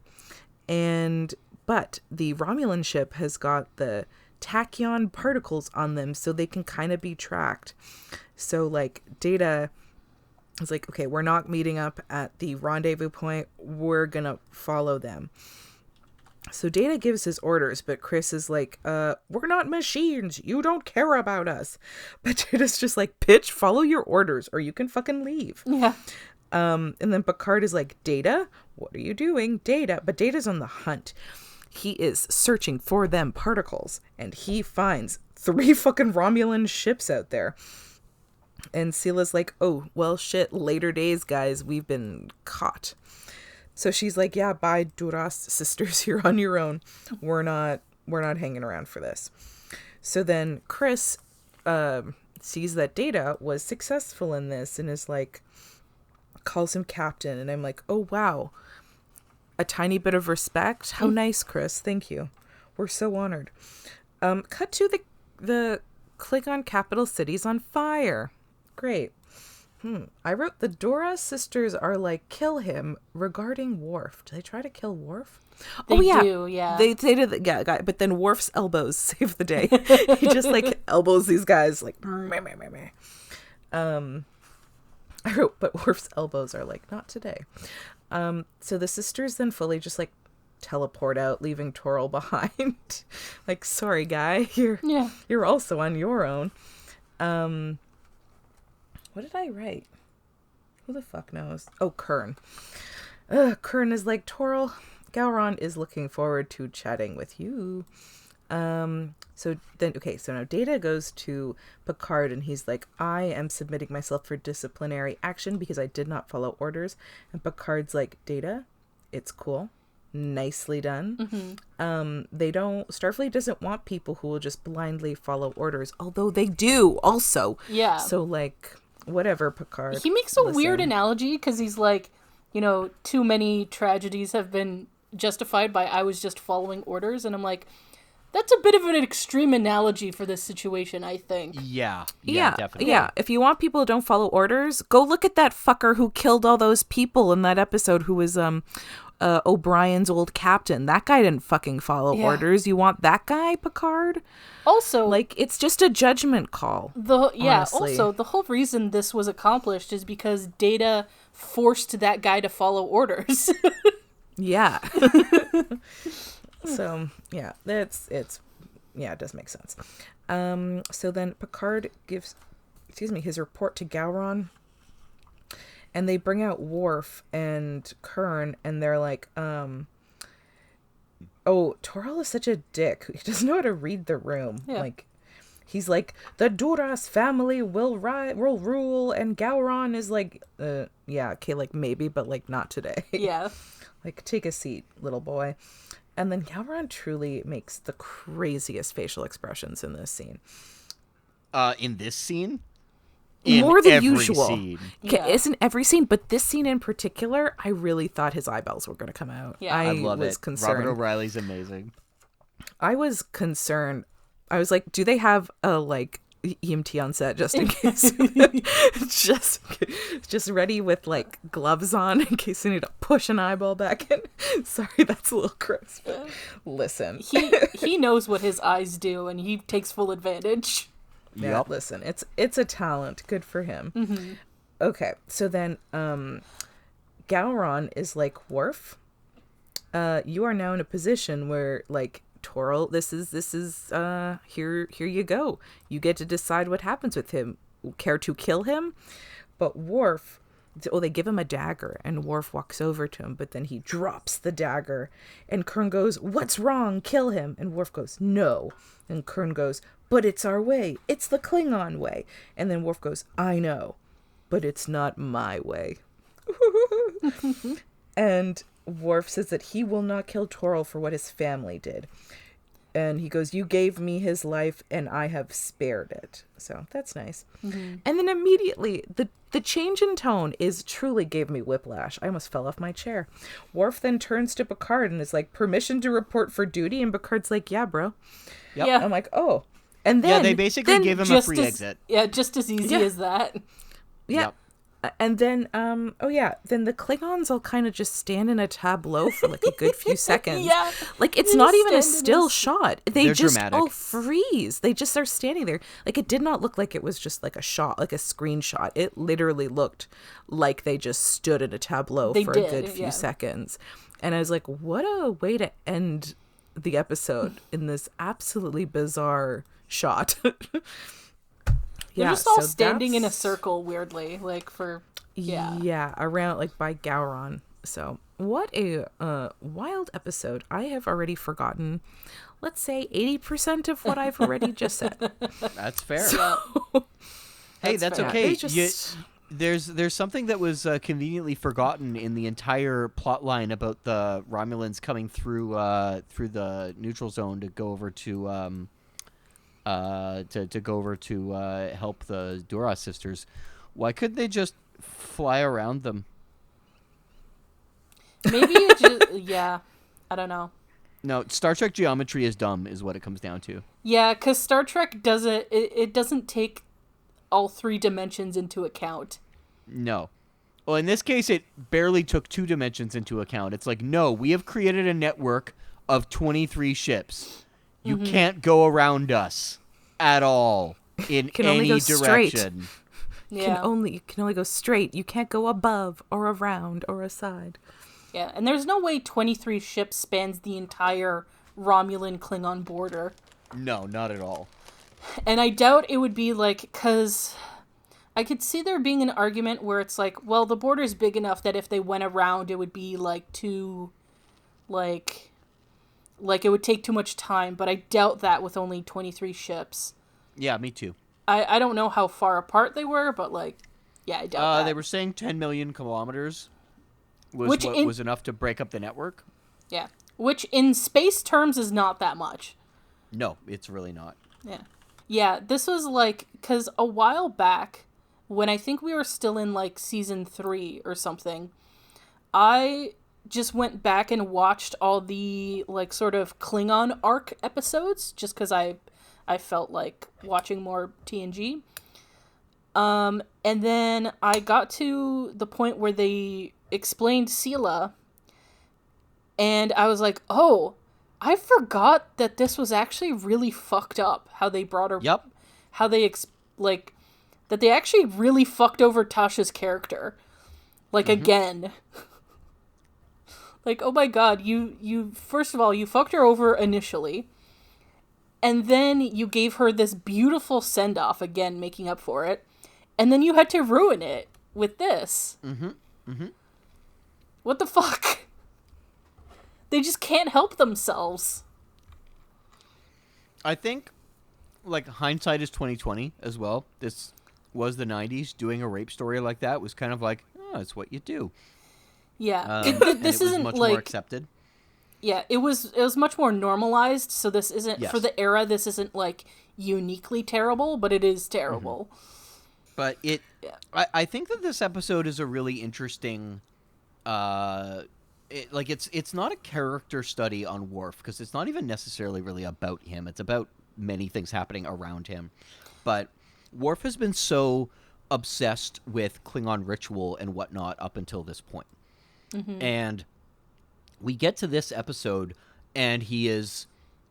[SPEAKER 4] but the Romulan ship has got the tachyon particles on them, so they can kind of be tracked. So like Data is like, okay, we're not meeting up at the rendezvous point, we're gonna follow them. So Data gives his orders, but Chris is like, we're not machines. You don't care about us. But Data's just like, bitch, follow your orders or you can fucking leave.
[SPEAKER 2] Yeah.
[SPEAKER 4] And then Picard is like, Data, what are you doing? Data. But Data's on the hunt. He is searching for them particles, and he finds 3 fucking Romulan ships out there. And Sila's like, oh, well, shit, later days, guys, we've been caught. So she's like, yeah, bye, Duras sisters, you're on your own. We're not hanging around for this. So then Chris sees that Data was successful in this and is like, calls him captain. And I'm like, oh, wow. A tiny bit of respect. How nice, Chris. Thank you. We're so honored. Cut to the Klingon capital city's on fire. Great. I wrote the Dora sisters are like, kill him regarding Worf. Do they try to kill Worf?
[SPEAKER 2] They do, yeah.
[SPEAKER 4] They did the guy, but then Worf's elbows save the day. He just like elbows these guys like meh, meh, meh, meh. I wrote, but Worf's elbows are like, not today. So the sisters then fully just like teleport out, leaving Toril behind. Like, sorry guy, you're also on your own. What did I write? Who the fuck knows? Oh, Kern. Kern is like, Toril, Gowron is looking forward to chatting with you. So now Data goes to Picard and he's like, I am submitting myself for disciplinary action because I did not follow orders. And Picard's like, Data, it's cool. Nicely done. Mm-hmm. Starfleet doesn't want people who will just blindly follow orders, although they do also.
[SPEAKER 2] Yeah.
[SPEAKER 4] So like, whatever, Picard.
[SPEAKER 2] He makes a weird analogy because he's like, too many tragedies have been justified by I was just following orders. And I'm like, that's a bit of an extreme analogy for this situation, I think.
[SPEAKER 3] Yeah, definitely.
[SPEAKER 4] Yeah, if you want people who don't follow orders, go look at that fucker who killed all those people in that episode who was O'Brien's old captain. That guy didn't fucking follow orders. You want that guy, Picard?
[SPEAKER 2] Also,
[SPEAKER 4] like, it's just a judgment call. Honestly.
[SPEAKER 2] Also, the whole reason this was accomplished is because Data forced that guy to follow orders.
[SPEAKER 4] Yeah. So, yeah, it does make sense. So then Picard gives, his report to Gowron, and they bring out Worf and Kern, and they're like, oh, Toril is such a dick. He doesn't know how to read the room. Yeah. Like, he's like, the Duras family will rule, and Gowron is like, yeah, okay, like, maybe, but, like, not today.
[SPEAKER 2] Yeah.
[SPEAKER 4] Like, take a seat, little boy. And then Gowron truly makes the craziest facial expressions in this scene.
[SPEAKER 3] In this scene?
[SPEAKER 4] More than usual.
[SPEAKER 3] Scene.
[SPEAKER 4] Yeah. Isn't every scene, but this scene in particular, I really thought his eyeballs were going to come out.
[SPEAKER 2] Yeah.
[SPEAKER 3] I love
[SPEAKER 4] was
[SPEAKER 3] it.
[SPEAKER 4] Concerned.
[SPEAKER 3] Robert O'Reilly's amazing.
[SPEAKER 4] I was concerned. I was like, do they have a, like, EMT on set just in case? just ready with, like, gloves on in case they need to push an eyeball back in. Sorry, that's a little gross, but listen.
[SPEAKER 2] He knows what his eyes do, and he takes full advantage.
[SPEAKER 4] Yeah, yep. Listen, it's a talent. Good for him. Mm-hmm. Okay, so then Gowron is like, Worf, you are now in a position where, like, Toril, this is here you go. You get to decide what happens with him. Care to kill him? But Worf they give him a dagger, and Worf walks over to him, but then he drops the dagger, and Kern goes, "What's wrong? Kill him." And Worf goes, "No." And Kern goes, "But it's our way. It's the Klingon way." And then Worf goes, "I know, but it's not my way." And Worf says that he will not kill Toril for what his family did. And he goes, "You gave me his life, and I have spared it." So that's nice. And then immediately, the change in tone is truly gave me whiplash. I almost fell off my chair. Worf then turns to Picard and is like, "Permission to report for duty?" And Picard's like, "Yeah, bro."
[SPEAKER 3] Yep.
[SPEAKER 2] Yeah.
[SPEAKER 4] I'm like, "Oh." And then...
[SPEAKER 3] Yeah, they basically gave him a free exit.
[SPEAKER 2] Yeah, just as easy as that.
[SPEAKER 4] Yeah.
[SPEAKER 3] Yep.
[SPEAKER 4] And then, then the Klingons all kind of just stand in a tableau for like a good few seconds.
[SPEAKER 2] Yeah.
[SPEAKER 4] Like, it's
[SPEAKER 2] They
[SPEAKER 4] not
[SPEAKER 2] just
[SPEAKER 4] even a
[SPEAKER 2] stand in
[SPEAKER 4] still
[SPEAKER 2] this-
[SPEAKER 4] shot. They
[SPEAKER 3] They're
[SPEAKER 4] just
[SPEAKER 3] dramatic.
[SPEAKER 4] all freeze. They just are standing there. Like, it did not look like it was just like a shot, like a screenshot. It literally looked like they just stood in a tableau
[SPEAKER 2] They
[SPEAKER 4] for
[SPEAKER 2] did,
[SPEAKER 4] a good few
[SPEAKER 2] yeah.
[SPEAKER 4] seconds. And I was like, what a way to end the episode in this absolutely bizarre shot.
[SPEAKER 2] They're just all
[SPEAKER 4] so
[SPEAKER 2] standing in a
[SPEAKER 4] that's-
[SPEAKER 2] circle weirdly, like for
[SPEAKER 4] Yeah, around like by Gowron. So what a wild episode. I have already forgotten, let's say 80% of what I've already just said.
[SPEAKER 3] That's fair.
[SPEAKER 2] Yeah.
[SPEAKER 3] Hey,
[SPEAKER 2] That's
[SPEAKER 3] that's
[SPEAKER 2] fair.
[SPEAKER 3] okay.
[SPEAKER 4] They just-
[SPEAKER 3] There's something that was conveniently forgotten in the entire plot line about the Romulans coming through the neutral zone to go over to help the Duras sisters. Why couldn't they just fly around them?
[SPEAKER 2] Maybe it just yeah. I don't know.
[SPEAKER 3] No, Star Trek geometry is dumb, is what it comes down to.
[SPEAKER 2] Yeah, because Star Trek doesn't it doesn't take all three dimensions into account.
[SPEAKER 3] No. Well, in this case, it barely took 2 dimensions into account. It's like, no, we have created a network of 23 ships. You can't go around us at all in
[SPEAKER 4] Can only
[SPEAKER 3] any
[SPEAKER 4] go straight.
[SPEAKER 3] direction.
[SPEAKER 2] Yeah.
[SPEAKER 4] You can only go straight. You can't go above or around or aside.
[SPEAKER 2] Yeah, and there's no way 23 ships spans the entire Romulan Klingon border.
[SPEAKER 3] No, not at all.
[SPEAKER 2] And I doubt it would be like, because I could see there being an argument where it's like, well, the border's big enough that if they went around, it would be like too, like it would take too much time. But I doubt that with only 23 ships.
[SPEAKER 3] Yeah, me too.
[SPEAKER 2] I don't know how far apart they were, but like, yeah, I doubt that.
[SPEAKER 3] They were saying 10 million kilometers was
[SPEAKER 2] Which
[SPEAKER 3] what was enough to break up the network.
[SPEAKER 2] Yeah, which in space terms is not that much.
[SPEAKER 3] No, it's really not.
[SPEAKER 2] Yeah. Yeah, this was like, because a while back, when I think we were still in like season 3 or something, I just went back and watched all the like sort of Klingon arc episodes just because I felt like watching more TNG. And then I got to the point where they explained Sela, and I was like, oh, I forgot that this was actually really fucked up, how they brought her...
[SPEAKER 3] Yep.
[SPEAKER 2] How they, that they actually really fucked over Tasha's character. Like, again. Like, oh my god, you first of all, you fucked her over initially, and then you gave her this beautiful send-off, again, making up for it, and then you had to ruin it with this. What the fuck? They just can't help themselves.
[SPEAKER 3] I think, like, hindsight is 20/20 as well. This was the 90s. Doing a rape story like that was kind of like, oh, it's what you do.
[SPEAKER 2] Yeah,
[SPEAKER 3] And
[SPEAKER 2] this
[SPEAKER 3] it was
[SPEAKER 2] isn't
[SPEAKER 3] much
[SPEAKER 2] like
[SPEAKER 3] more accepted.
[SPEAKER 2] Yeah, it was much more normalized. So this isn't
[SPEAKER 3] Yes.
[SPEAKER 2] for the era. This isn't like uniquely terrible, but it is terrible.
[SPEAKER 3] But I think that this episode is a really interesting. It's not a character study on Worf because it's not even necessarily really about him. It's about many things happening around him. But Worf has been so obsessed with Klingon ritual and whatnot up until this point. And we get to this episode and he is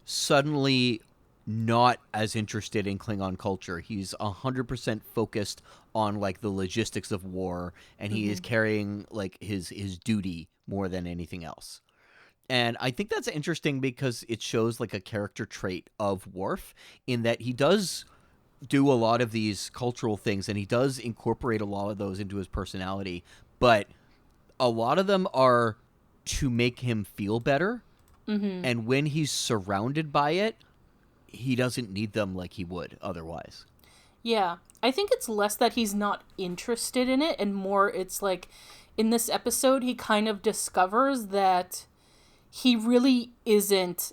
[SPEAKER 3] suddenly not as interested in Klingon culture. He's 100% focused on like the logistics of war, and he is carrying like his duty more than anything else. And I think that's interesting because it shows like a character trait of Worf in that he does do a lot of these cultural things, and he does incorporate a lot of those into his personality, but a lot of them are to make him feel better. Mm-hmm. And when he's surrounded by it, he doesn't need them like he would otherwise.
[SPEAKER 2] Yeah. I think it's less that he's not interested in it, and more it's like in this episode he kind of discovers that he really isn't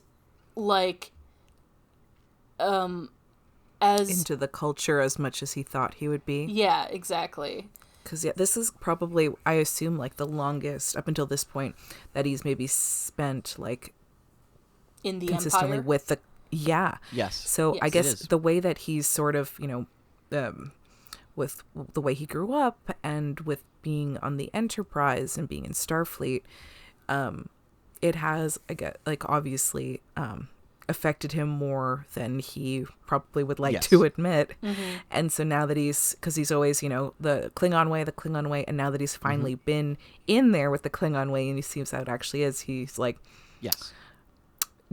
[SPEAKER 2] like as
[SPEAKER 4] into the culture as much as he thought he would be.
[SPEAKER 2] Yeah, exactly.
[SPEAKER 4] Because this is probably, I assume, like the longest up until this point that he's maybe spent like
[SPEAKER 2] in the
[SPEAKER 4] consistently
[SPEAKER 2] Empire
[SPEAKER 4] with the
[SPEAKER 3] Yes.
[SPEAKER 4] So
[SPEAKER 2] Yes.
[SPEAKER 4] I guess the way that he's sort of, with the way he grew up and with being on the Enterprise and being in Starfleet, it has, I guess, like obviously affected him more than he probably would like to admit. Mm-hmm. And so now that because he's always, the Klingon way, and now that he's finally been in there with the Klingon way and he sees how it actually is, he's like,
[SPEAKER 3] yes,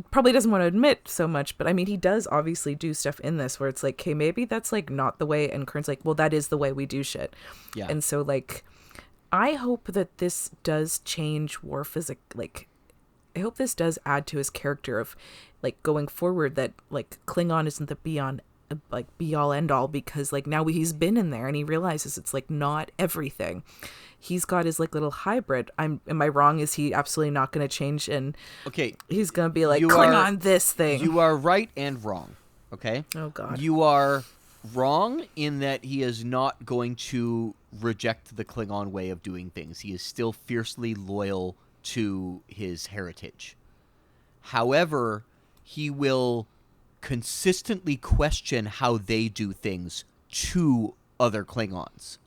[SPEAKER 4] probably doesn't want to admit so much, but I mean, he does obviously do stuff in this where it's like, okay, maybe that's like not the way, and Kern's like, well, that is the way we do shit.
[SPEAKER 3] Yeah.
[SPEAKER 4] And so like, I hope that this does change Worf as I hope this does add to his character of like going forward, that like Klingon isn't the be all end all, because like now he's been in there and he realizes it's like not everything. He's got his like little hybrid. Am I wrong? Is he absolutely not going to change? And
[SPEAKER 3] okay,
[SPEAKER 4] he's going to be like Klingon this thing.
[SPEAKER 3] You are right and wrong. Okay.
[SPEAKER 4] Oh God.
[SPEAKER 3] You are wrong in that he is not going to reject the Klingon way of doing things. He is still fiercely loyal to his heritage. However, he will consistently question how they do things to other Klingons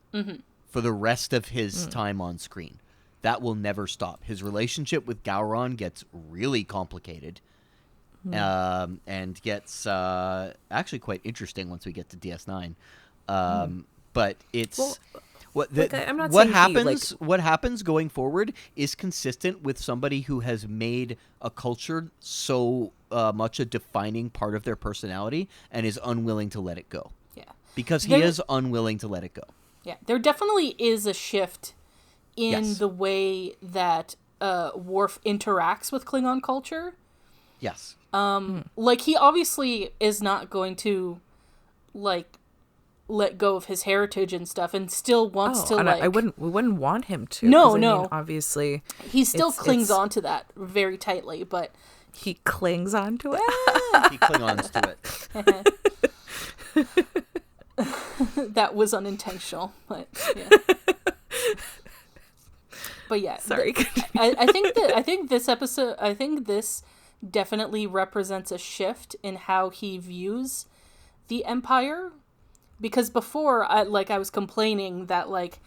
[SPEAKER 3] for the rest of his time on screen. That will never stop. His relationship with Gowron gets really complicated and gets actually quite interesting once we get to DS9. But it's...
[SPEAKER 4] I'm not
[SPEAKER 3] what
[SPEAKER 4] saying
[SPEAKER 3] happens? What happens going forward is consistent with somebody who has made a culture so much a defining part of their personality and is unwilling to let it go.
[SPEAKER 2] Yeah,
[SPEAKER 3] because he is unwilling to let it go.
[SPEAKER 2] Yeah, there definitely is a shift in the way that Worf interacts with Klingon culture.
[SPEAKER 3] Yes.
[SPEAKER 2] Like he obviously is not going to like let go of his heritage and stuff, and still wants to like.
[SPEAKER 4] We wouldn't want him to.
[SPEAKER 2] No.
[SPEAKER 4] I mean, obviously,
[SPEAKER 2] he still clings on to that very tightly, but
[SPEAKER 4] he clings on to it.
[SPEAKER 3] He clings to it.
[SPEAKER 2] That was unintentional, but yeah. But yeah,
[SPEAKER 4] sorry.
[SPEAKER 2] I think this episode, I think this definitely represents a shift in how he views the Empire. Because before, I was complaining that, like,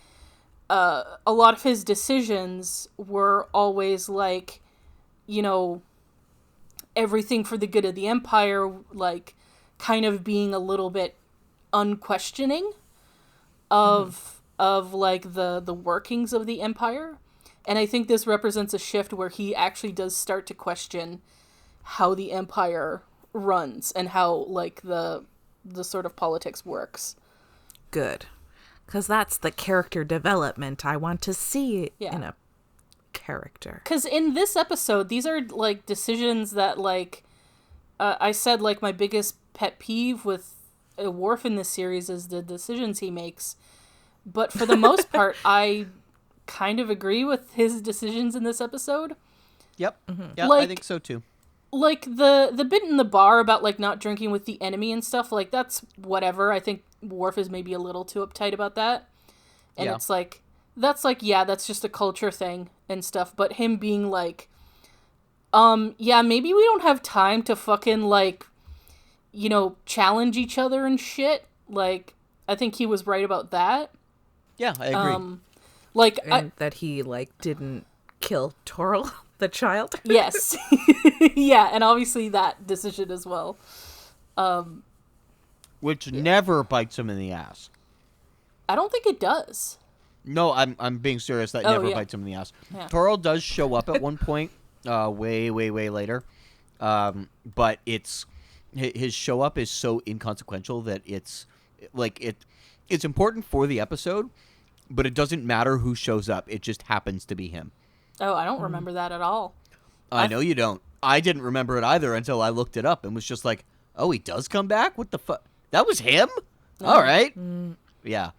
[SPEAKER 2] a lot of his decisions were always, like, everything for the good of the Empire, like, kind of being a little bit unquestioning of like, the workings of the Empire. And I think this represents a shift where he actually does start to question how the Empire runs and how, like, the sort of politics works.
[SPEAKER 4] Good. Because that's the character development I want to see in a character.
[SPEAKER 2] Because in this episode, these are, like, decisions that, like, I said, like, my biggest pet peeve with Worf in this series is the decisions he makes. But for the most part, I kind of agree with his decisions in this episode.
[SPEAKER 3] Yep. Mm-hmm. Yeah,
[SPEAKER 2] like,
[SPEAKER 3] I think so too. Like,
[SPEAKER 2] the bit in the bar about, like, not drinking with the enemy and stuff, like, that's whatever. I think Worf is maybe a little too uptight about that. And it's like, that's like, yeah, that's just a culture thing and stuff. But him being like, yeah, maybe we don't have time to fucking, like, challenge each other and shit. Like, I think he was right about that.
[SPEAKER 3] Yeah, I agree.
[SPEAKER 4] That he, like, didn't kill Toril. The child?
[SPEAKER 2] Yes. Yeah, and obviously that decision as well.
[SPEAKER 3] Which never bites him in the ass.
[SPEAKER 2] I don't think it does.
[SPEAKER 3] No, I'm being serious. That never bites him in the ass. Yeah. Toril does show up at one point, way later. But it's, his show up is so inconsequential that it's like it's important for the episode, but it doesn't matter who shows up. It just happens to be him.
[SPEAKER 2] Oh, I don't remember that at all.
[SPEAKER 3] I know you don't. I didn't remember it either until I looked it up and was just like, oh, he does come back? What the fuck? That was him? All right. Yeah.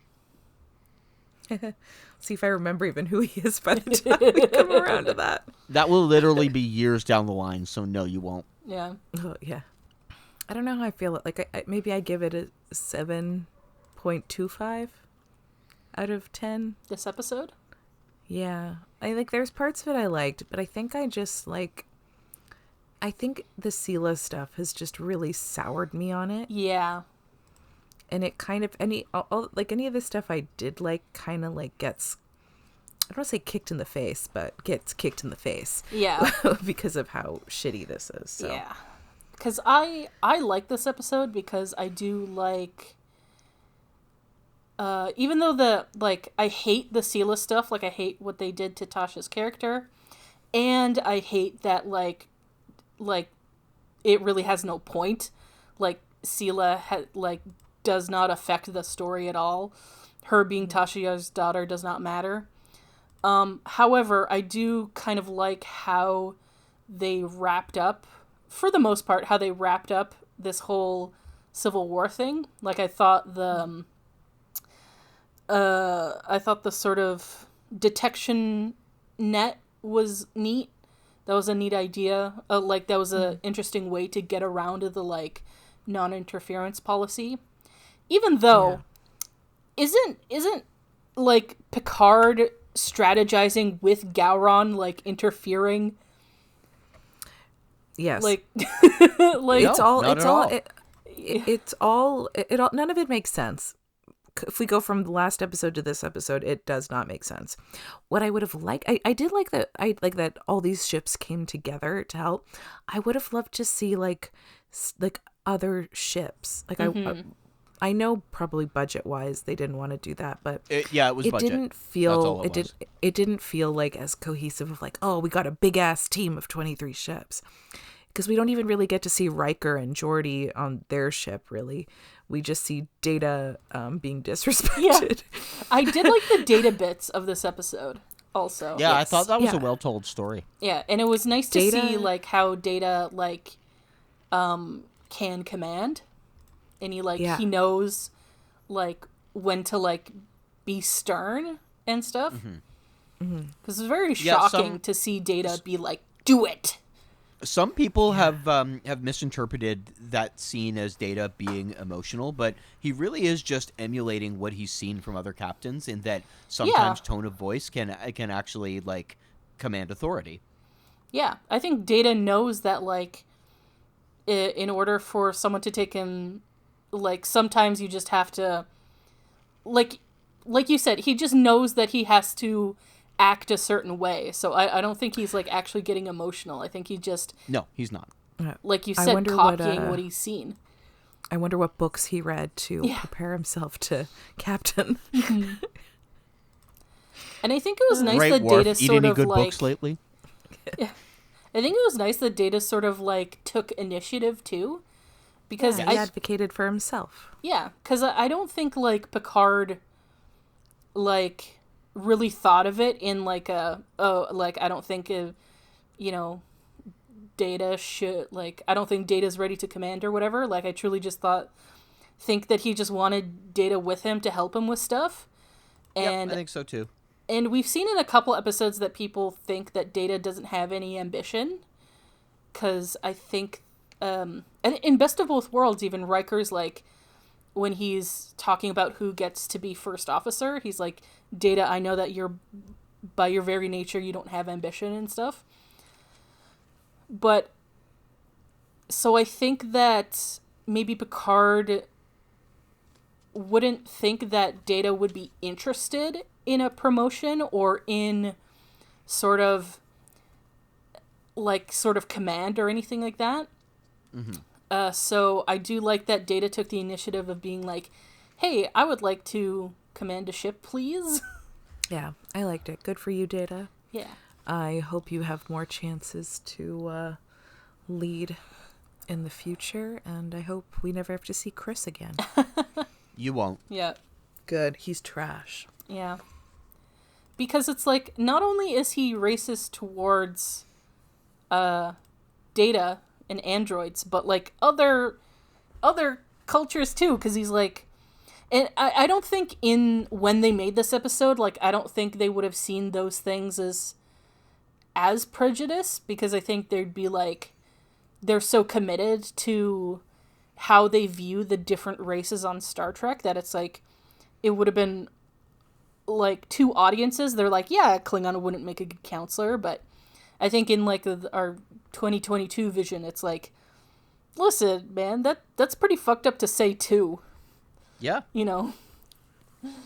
[SPEAKER 4] See if I remember even who he is by the time we come around to that.
[SPEAKER 3] That will literally be years down the line, so no, you won't.
[SPEAKER 2] Yeah.
[SPEAKER 4] Oh, yeah. I don't know how I feel. Like, maybe I give it a 7.25 out of 10.
[SPEAKER 2] This episode?
[SPEAKER 4] Yeah. There's parts of it I liked, but I think I think the Sela stuff has just really soured me on it.
[SPEAKER 2] Yeah.
[SPEAKER 4] And it kind of, any of the stuff I did like kind of like gets, I don't want to say kicked in the face, but gets kicked in the face.
[SPEAKER 2] Yeah.
[SPEAKER 4] Because of how shitty this is. So.
[SPEAKER 2] Yeah. Because I like this episode because I do like, even though I hate the Sela stuff, like I hate what they did to Tasha's character, and I hate that like it really has no point. Like Sela does not affect the story at all. Her being Tasha's daughter does not matter. However, I do kind of like how they wrapped up, for the most part, how they wrapped up this whole Civil War thing. Like I thought the sort of detection net was neat. That was a neat idea. That was an interesting way to get around the like non-interference policy. Even though, isn't like Picard strategizing with Gowron like interfering?
[SPEAKER 4] Yes.
[SPEAKER 2] Like
[SPEAKER 4] none of it makes sense. If we go from the last episode to this episode, it does not make sense. What I would have liked, I did like that. I like that all these ships came together to help. I would have loved to see like other ships. Like I know probably budget wise they didn't want to do that, but
[SPEAKER 3] it was
[SPEAKER 4] it
[SPEAKER 3] budget.
[SPEAKER 4] didn't feel
[SPEAKER 3] it
[SPEAKER 4] didn't feel like as cohesive of like, oh, we got a big ass team of 23 ships. Because we don't even really get to see Riker and Geordi on their ship, really. We just see Data being disrespected.
[SPEAKER 2] Yeah. I did like the Data bits of this episode also.
[SPEAKER 3] Yeah, yes. I thought that was a well-told story.
[SPEAKER 2] Yeah, and it was nice to see like how Data like can command, and he knows like when to like be stern and stuff. Because it's very shocking to see Data be like, do it.
[SPEAKER 3] Some people have misinterpreted that scene as Data being emotional, but he really is just emulating what he's seen from other captains, in that sometimes tone of voice can actually like command authority. Yeah,
[SPEAKER 2] I think Data knows that like in order for someone to take him, like sometimes you just have to like you said, he just knows that he has to act a certain way. So I don't think he's like actually getting emotional. I think he just...
[SPEAKER 3] No, he's not.
[SPEAKER 2] Like you said, copying what he's seen.
[SPEAKER 4] I wonder what books he read to prepare himself to captain.
[SPEAKER 2] And I think it was nice that
[SPEAKER 3] Worf,
[SPEAKER 2] Data
[SPEAKER 3] eat
[SPEAKER 2] sort
[SPEAKER 3] any
[SPEAKER 2] of
[SPEAKER 3] good
[SPEAKER 2] like...
[SPEAKER 3] books lately?
[SPEAKER 2] Yeah. I think it was nice that Data sort of like took initiative too. Because
[SPEAKER 4] he advocated for himself.
[SPEAKER 2] Yeah, because I don't think like Picard like really thought of it in like I don't think Data should, like, I don't think Data's ready to command or whatever. Like, I truly just think that he just wanted Data with him to help him with stuff. And
[SPEAKER 3] I think so too.
[SPEAKER 2] And we've seen in a couple episodes that people think that Data doesn't have any ambition. Because I think, and in Best of Both Worlds, even Riker's like, when he's talking about who gets to be first officer, he's like, Data, I know that by your very nature, you don't have ambition and stuff. But, so I think that maybe Picard wouldn't think that Data would be interested in a promotion or in sort of command or anything like that. Mm-hmm. So I do like that Data took the initiative of being like, hey, I would like to command a ship, please.
[SPEAKER 4] Yeah, I liked it. Good for you, Data.
[SPEAKER 2] Yeah.
[SPEAKER 4] I hope you have more chances to lead. in the future, and I hope we never have to see Chris again.
[SPEAKER 3] You won't.
[SPEAKER 2] Yeah.
[SPEAKER 4] Good. He's trash.
[SPEAKER 2] Yeah. Because it's like, not only is he racist towards Data and androids, but like other cultures too, because he's like, and I don't think when they made this episode, like, I don't think they would have seen those things as prejudice, because I think there'd be like, they're so committed to how they view the different races on Star Trek that it's like, it would have been like two audiences. They're like, yeah, a Klingon wouldn't make a good counselor, but I think in like our 2022 vision, it's like, listen, man, that's pretty fucked up to say too.
[SPEAKER 3] Yeah.
[SPEAKER 2] You know?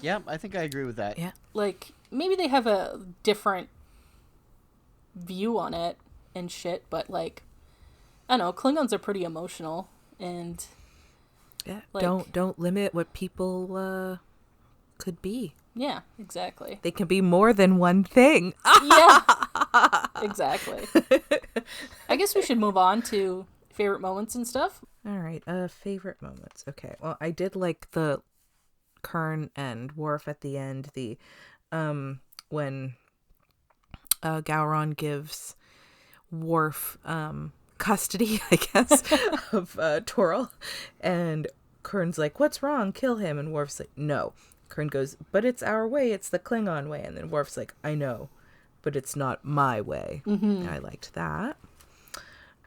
[SPEAKER 3] Yeah, I think I agree with that.
[SPEAKER 4] Yeah.
[SPEAKER 2] Like, maybe they have a different view on it and shit, but like, I don't know, Klingons are pretty emotional, and
[SPEAKER 4] Yeah.
[SPEAKER 2] like,
[SPEAKER 4] Don't limit what people could be.
[SPEAKER 2] yeah, exactly.
[SPEAKER 4] They can be more than one thing.
[SPEAKER 2] Yeah, exactly. I guess we should move on to favorite moments and stuff.
[SPEAKER 4] All right. Favorite moments. Okay. Well, I did like the Kern and Worf at the end. The when Gowron gives Worf custody, I guess, of Toril, and Kern's like, "What's wrong? Kill him." And Worf's like, "No." Kern goes, "But it's our way. It's the Klingon way." And then Worf's like, "I know, but it's not my way." Mm-hmm. I liked that.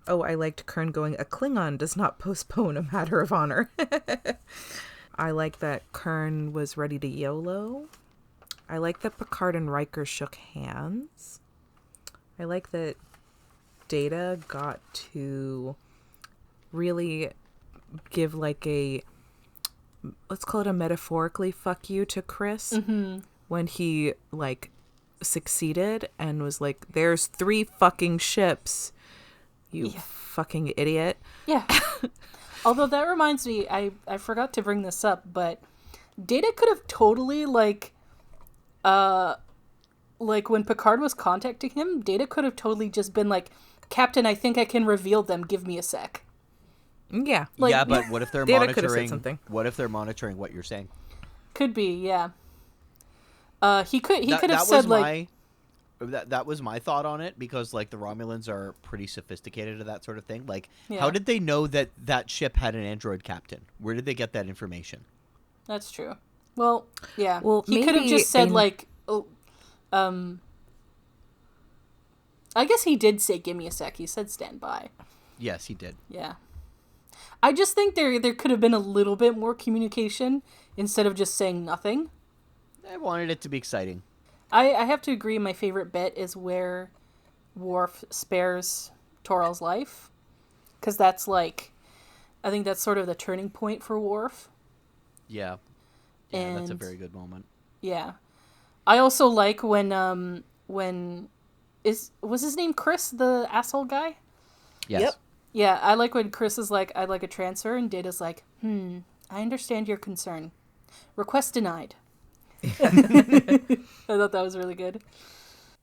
[SPEAKER 4] Oh, I liked Kern going, "A Klingon does not postpone a matter of honor." I like that Kern was ready to YOLO. I like that Picard and Riker shook hands. I like that Data got to really give like a, let's call it a metaphorically fuck you to Chris when he like succeeded and was like, "There's 3 fucking ships, you fucking idiot."
[SPEAKER 2] Yeah. Although that reminds me, I forgot to bring this up, but Data could have totally like when Picard was contacting him, Data could have totally just been like, "Captain, I think I can reveal them. Give me a sec."
[SPEAKER 4] Yeah.
[SPEAKER 2] Like,
[SPEAKER 3] yeah, but what if they're
[SPEAKER 4] Data could have said
[SPEAKER 3] monitoring
[SPEAKER 4] something.
[SPEAKER 3] What if they're monitoring what you're saying?
[SPEAKER 2] Could be, yeah. He could have
[SPEAKER 3] that
[SPEAKER 2] said
[SPEAKER 3] was
[SPEAKER 2] like,
[SPEAKER 3] that was my thought on it, because like the Romulans are pretty sophisticated at that sort of thing. Like,
[SPEAKER 2] Yeah.
[SPEAKER 3] how did they know that ship had an android captain? Where did they get that information?
[SPEAKER 2] that's true. Well, yeah.
[SPEAKER 4] Well,
[SPEAKER 2] he could have
[SPEAKER 4] maybe
[SPEAKER 2] just said
[SPEAKER 4] they-
[SPEAKER 2] like, I guess he did say, "Give me a sec." He said, "Stand by."
[SPEAKER 3] Yes, he did.
[SPEAKER 2] Yeah. I just think there could have been a little bit more communication instead of just saying nothing.
[SPEAKER 3] I wanted it to be exciting.
[SPEAKER 2] I have to agree, my favorite bit is where Worf spares Toril's life. Because that's like, I think that's sort of the turning point for Worf.
[SPEAKER 3] Yeah. Yeah, that's a
[SPEAKER 2] And-
[SPEAKER 3] very good moment.
[SPEAKER 2] Yeah. I also like when was his name Chris, the asshole guy?
[SPEAKER 3] Yes.
[SPEAKER 4] Yep.
[SPEAKER 2] Yeah, I like when Chris is like, "I'd like a transfer," and Data's like, I understand your concern. Request denied. I thought that was really good.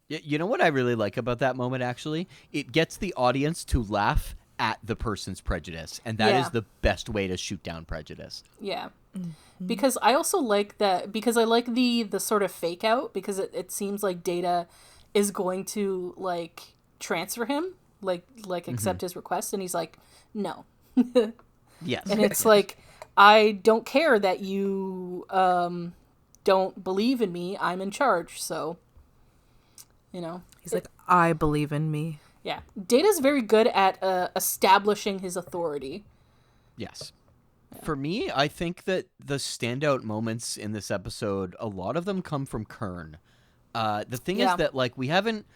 [SPEAKER 3] You know what I really like about that moment, actually? It gets the audience to laugh at the person's prejudice, and that is
[SPEAKER 2] Yeah.
[SPEAKER 3] the best way to shoot down prejudice.
[SPEAKER 2] Yeah. Because I also like that, because I like the sort of fake out, because it seems like Data is going to like transfer him, like accept his request, and he's like, "No."
[SPEAKER 3] Yes.
[SPEAKER 2] And it's like, "I don't care that you don't believe in me. I'm in charge." So, you know.
[SPEAKER 4] He's like, "I believe in me."
[SPEAKER 2] Yeah. Data's very good at establishing his authority.
[SPEAKER 3] Yes. For me, I think that the standout moments in this episode, a lot of them come from Kern. The thing
[SPEAKER 2] Yeah.
[SPEAKER 3] is that like we haven't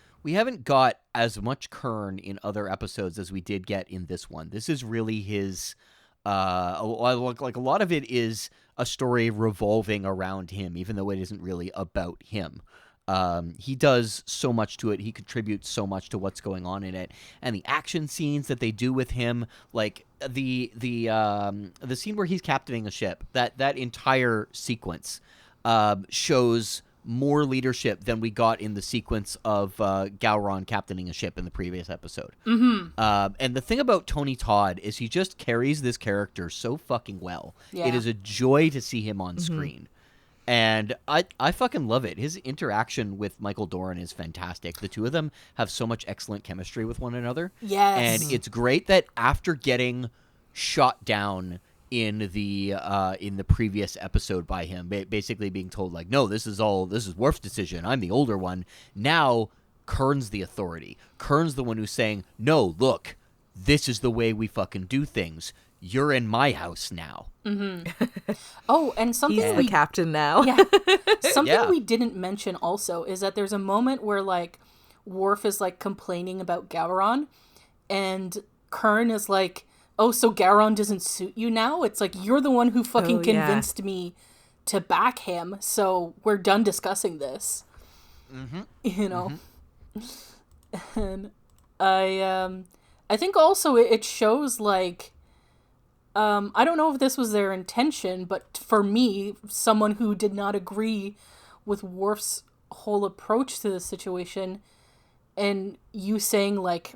[SPEAKER 3] got as much Kern in other episodes as we did get in this one. This is really his like a lot of it is a story revolving around him, even though it isn't really about him. He does so much to it. He contributes so much to what's going on in it, and the action scenes that they do with him, like the scene where he's captaining a ship. That entire sequence shows more leadership than we got in the sequence of Gowron captaining a ship in the previous episode. And the thing about Tony Todd is he just carries this character so fucking well.
[SPEAKER 2] Yeah.
[SPEAKER 3] It is a joy to see him on screen. And I fucking love it. His interaction with Michael Dorn is fantastic. The two of them have so much excellent chemistry with one another.
[SPEAKER 2] Yes.
[SPEAKER 3] And it's great that after getting shot down in the previous episode by him, basically being told, like, no, this is Worf's decision. I'm the older one. Now Kern's the authority. Kern's the one who's saying, no, look, this is the way we fucking do things. You're in my house now.
[SPEAKER 2] Oh, and something
[SPEAKER 4] He's the captain now.
[SPEAKER 2] Yeah. Something
[SPEAKER 3] Yeah.
[SPEAKER 2] we didn't mention also is that there's a moment where, like, Worf is, like, complaining about Gowron, and Kern is like, oh, so Gowron doesn't suit you now? It's like, you're the one who fucking convinced me to back him, so we're done discussing this. You know? And I think also it shows, like, I don't know if this was their intention, but for me, someone who did not agree with Worf's whole approach to the situation, and you saying, like,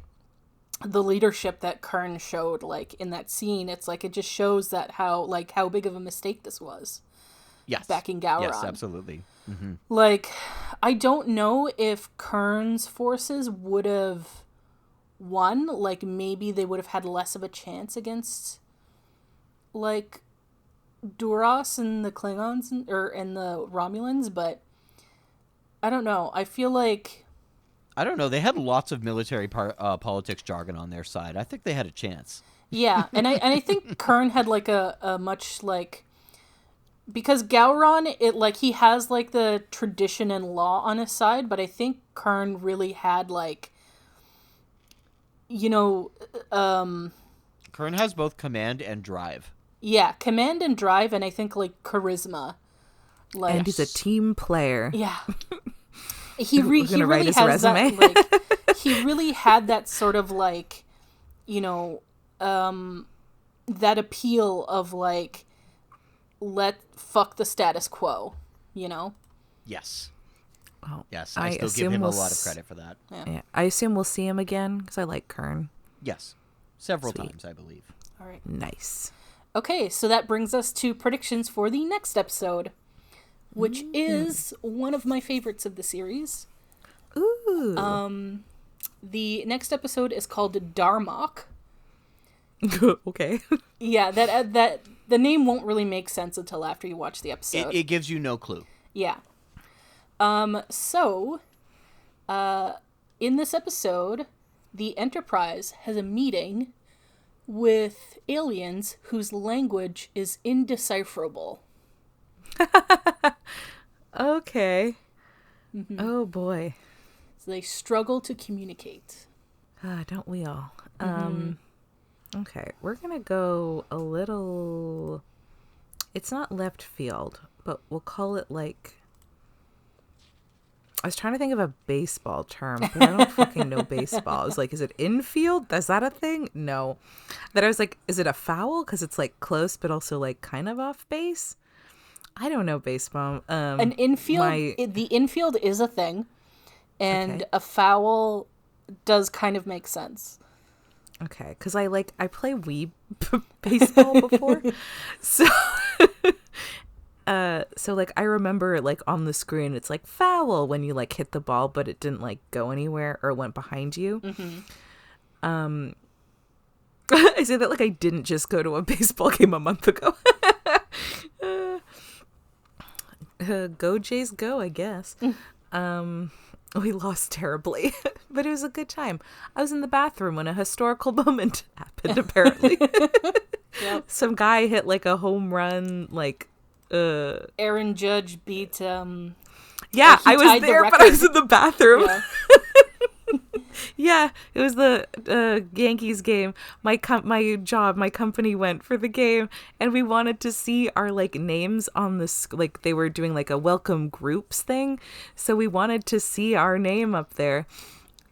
[SPEAKER 2] the leadership that Kern showed, like, in that scene, it's like, it just shows that how big of a mistake this was.
[SPEAKER 3] Yes.
[SPEAKER 2] Backing Gowron.
[SPEAKER 3] Yes, absolutely.
[SPEAKER 2] Like, I don't know if Kern's forces would have won. Like, maybe they would have had less of a chance against, like, Duras and the Klingons and the Romulans, but I don't know. I feel like,
[SPEAKER 3] I don't know. They had lots of military politics jargon on their side. I think they had a chance.
[SPEAKER 2] yeah, and I think Kern had, like, a much, like, because Gowron, it, like, he has, like, the tradition and law on his side, but I think Kern really had, like, you know,
[SPEAKER 3] Kern has both command and drive.
[SPEAKER 2] yeah, command and drive, and I think, like, charisma. Like,
[SPEAKER 4] And he's a team player.
[SPEAKER 2] yeah. He
[SPEAKER 4] gonna write
[SPEAKER 2] really
[SPEAKER 4] his
[SPEAKER 2] has
[SPEAKER 4] resume.
[SPEAKER 2] that, like, he really had that sort of, like, you know, that appeal of, like, fuck the status quo, you know?
[SPEAKER 3] Yes.
[SPEAKER 4] Well,
[SPEAKER 3] Yes, I still give him a lot of credit for that.
[SPEAKER 4] Yeah, I assume we'll see him again because I like Kern.
[SPEAKER 3] Yes. Several
[SPEAKER 4] Sweet.
[SPEAKER 3] times, I believe.
[SPEAKER 2] All right.
[SPEAKER 4] Nice.
[SPEAKER 2] Okay, so that brings us to predictions for the next episode, which is one of my favorites of the series.
[SPEAKER 4] Ooh.
[SPEAKER 2] The next episode is called Darmok.
[SPEAKER 4] Okay.
[SPEAKER 2] Yeah, that the name won't really make sense until after you watch the episode.
[SPEAKER 3] It gives you no clue.
[SPEAKER 2] Yeah. So, in this episode, the Enterprise has a meeting with aliens whose language is indecipherable.
[SPEAKER 4] Okay. Oh boy.
[SPEAKER 2] So they struggle to communicate.
[SPEAKER 4] Don't we all? Okay, we're gonna go a little. It's not left field, but we'll call it like. I was trying to think of a baseball term, but I don't fucking know baseball. I was like, is it infield? Is that a thing? No. Then I was like, is it a foul? Because it's like close, but also like kind of off base. I don't know baseball.
[SPEAKER 2] An infield, the infield is a thing, and a foul does kind of make sense.
[SPEAKER 4] Okay, because I play Wii baseball before, so so like I remember like on the screen it's like foul when you like hit the ball, but it didn't like go anywhere or went behind you. I say that like I didn't just go to a baseball game a month ago. Go Jays go, I guess. We lost terribly, but it was a good time. I was in the bathroom when a historical moment happened, apparently.
[SPEAKER 2] Yep.
[SPEAKER 4] Some guy hit like a home run, like
[SPEAKER 2] Aaron Judge beat
[SPEAKER 4] yeah,
[SPEAKER 2] he
[SPEAKER 4] I was
[SPEAKER 2] tied the
[SPEAKER 4] there, but I
[SPEAKER 2] record.
[SPEAKER 4] was in the bathroom.
[SPEAKER 2] Yeah.
[SPEAKER 4] Yeah, it was the Yankees game. My company went for the game, and we wanted to see our like names on this. Like they were doing like a welcome groups thing, so we wanted to see our name up there.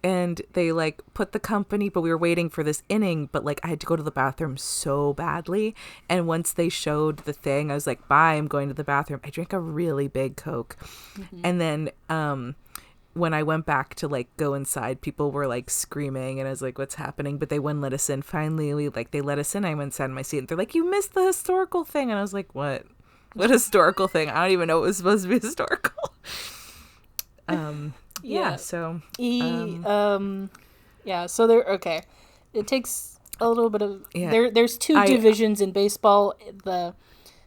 [SPEAKER 4] and they like put the company, but we were waiting for this inning, but like I had to go to the bathroom so badly. And once they showed the thing, I was like, bye, I'm going to the bathroom. I drank a really big Coke. And then when I went back to like go inside, people were like screaming, and I was like, what's happening? But they wouldn't let us in. Finally, they let us in. I went inside in my seat, and they're like, you missed the historical thing. And I was like, what historical thing? I don't even know it was supposed to be historical. Yeah, so
[SPEAKER 2] so there, okay, it takes a little bit of there's two divisions in baseball, the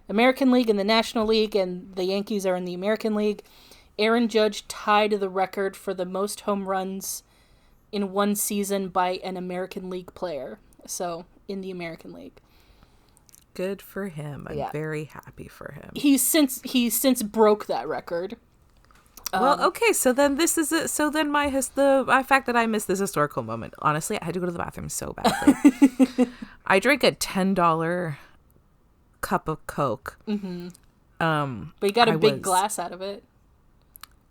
[SPEAKER 2] American League and the National League, and the Yankees are in the American League. Aaron Judge tied the record for the most home runs in one season by an American League player, so in the American League.
[SPEAKER 4] Good for him. I'm very happy for him.
[SPEAKER 2] He's since broke that record.
[SPEAKER 4] Well, okay, so then this is it. So then the fact that I missed this historical moment. Honestly, I had to go to the bathroom so badly. I drank a $10 cup of Coke.
[SPEAKER 2] Mm-hmm. But you got a big glass out of it,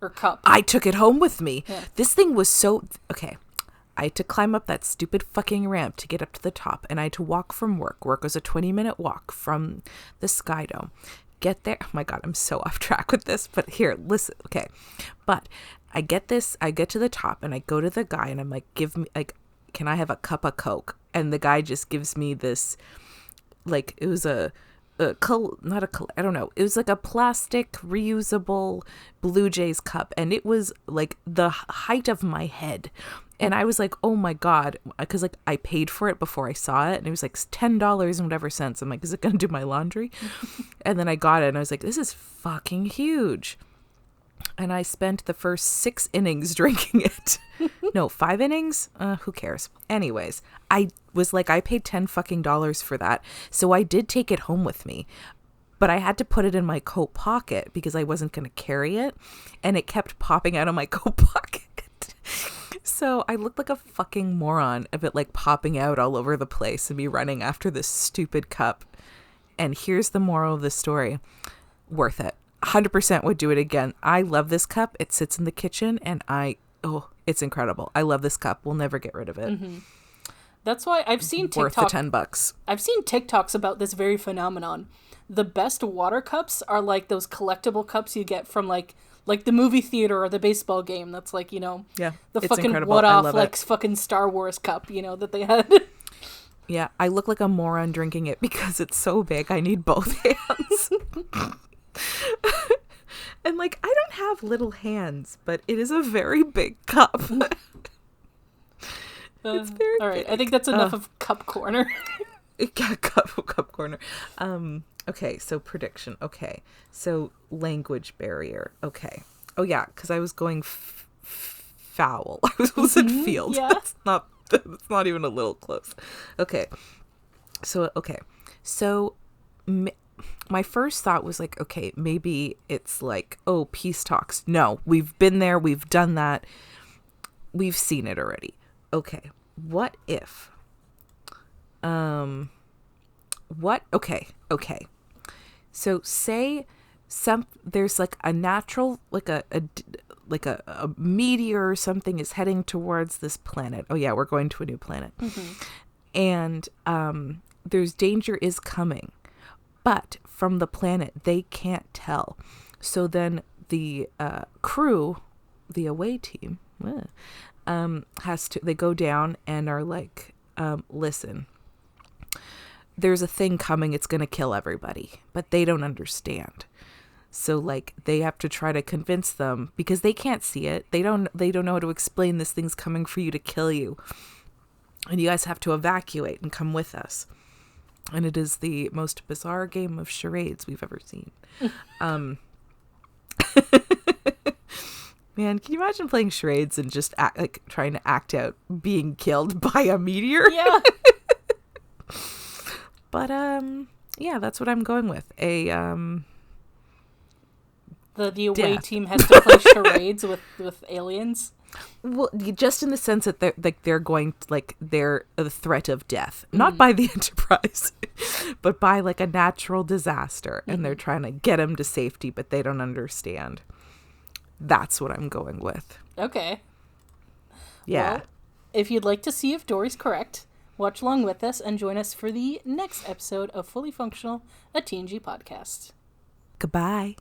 [SPEAKER 2] or cup.
[SPEAKER 4] I took it home with me.
[SPEAKER 2] Yeah.
[SPEAKER 4] This thing was so okay. I had to climb up that stupid fucking ramp to get up to the top, and I had to walk from work. Work was a 20-minute walk from the Sky Dome. Get there. Oh my God, I'm so off track with this, but here, listen. Okay. But I get to the top, and I go to the guy, and I'm like, can I have a cup of Coke? And the guy just gives me this, like, it was I don't know. It was like a plastic reusable Blue Jays cup, and it was like the height of my head. And I was like, oh my God, because like I paid for it before I saw it, and it was like $10 and whatever cents. I'm like, is it going to do my laundry? And then I got it, and I was like, this is fucking huge. And I spent the first 6 innings drinking it. No, 5 innings? Who cares? Anyways, I was like, I paid $10 fucking for that. So I did take it home with me. But I had to put it in my coat pocket because I wasn't going to carry it. And it kept popping out of my coat pocket. So I looked like a fucking moron of it like popping out all over the place and me running after this stupid cup. And here's the moral of the story. Worth it. 100% would do it again. I love this cup. It sits in the kitchen, and it's incredible. I love this cup. We'll never get rid of it.
[SPEAKER 2] Mm-hmm. That's why I've seen
[SPEAKER 4] worth the $10.
[SPEAKER 2] I've seen TikToks about this very phenomenon. The best water cups are like those collectible cups you get from like the movie theater or the baseball game. That's like, the fucking
[SPEAKER 4] incredible.
[SPEAKER 2] what-off like fucking Star Wars cup, that they had.
[SPEAKER 4] Yeah, I look like a moron drinking it because it's so big. I need both hands. And like, I don't have little hands, but it is a very big cup. It's very
[SPEAKER 2] all right.
[SPEAKER 4] big.
[SPEAKER 2] I think that's enough of Cup Corner.
[SPEAKER 4] Cup Corner. Okay, so prediction. Okay, so language barrier. Okay. Oh yeah, because I was going foul. I was in field.
[SPEAKER 2] Yeah.
[SPEAKER 4] That's not even a little close. Okay. So my first thought was like, okay, maybe it's like, oh, peace talks. No, we've been there. We've done that. We've seen it already. Okay. What if, okay. So say there's like a natural, like a meteor or something is heading towards this planet. Oh yeah, we're going to a new planet. Mm-hmm. And, there's danger is coming, but from the planet, they can't tell. So then the crew, the away team, they go down and are like, listen, there's a thing coming. It's going to kill everybody, but they don't understand. So like they have to try to convince them because they can't see it. They don't know how to explain this thing's coming for you to kill you. And you guys have to evacuate and come with us. And it is the most bizarre game of charades we've ever seen. Man, can you imagine playing charades and just trying to act out being killed by a meteor?
[SPEAKER 2] Yeah.
[SPEAKER 4] But yeah, that's what I'm going with. The
[SPEAKER 2] away team has to play charades with aliens.
[SPEAKER 4] Well, just in the sense that they're going they're the threat of death, not by the Enterprise, but by like a natural disaster, and they're trying to get them to safety, but they don't understand. That's what I'm going with.
[SPEAKER 2] Okay.
[SPEAKER 4] Yeah.
[SPEAKER 2] Well, if you'd like to see if Dory's correct, watch along with us and join us for the next episode of Fully Functional, a TNG podcast.
[SPEAKER 4] Goodbye.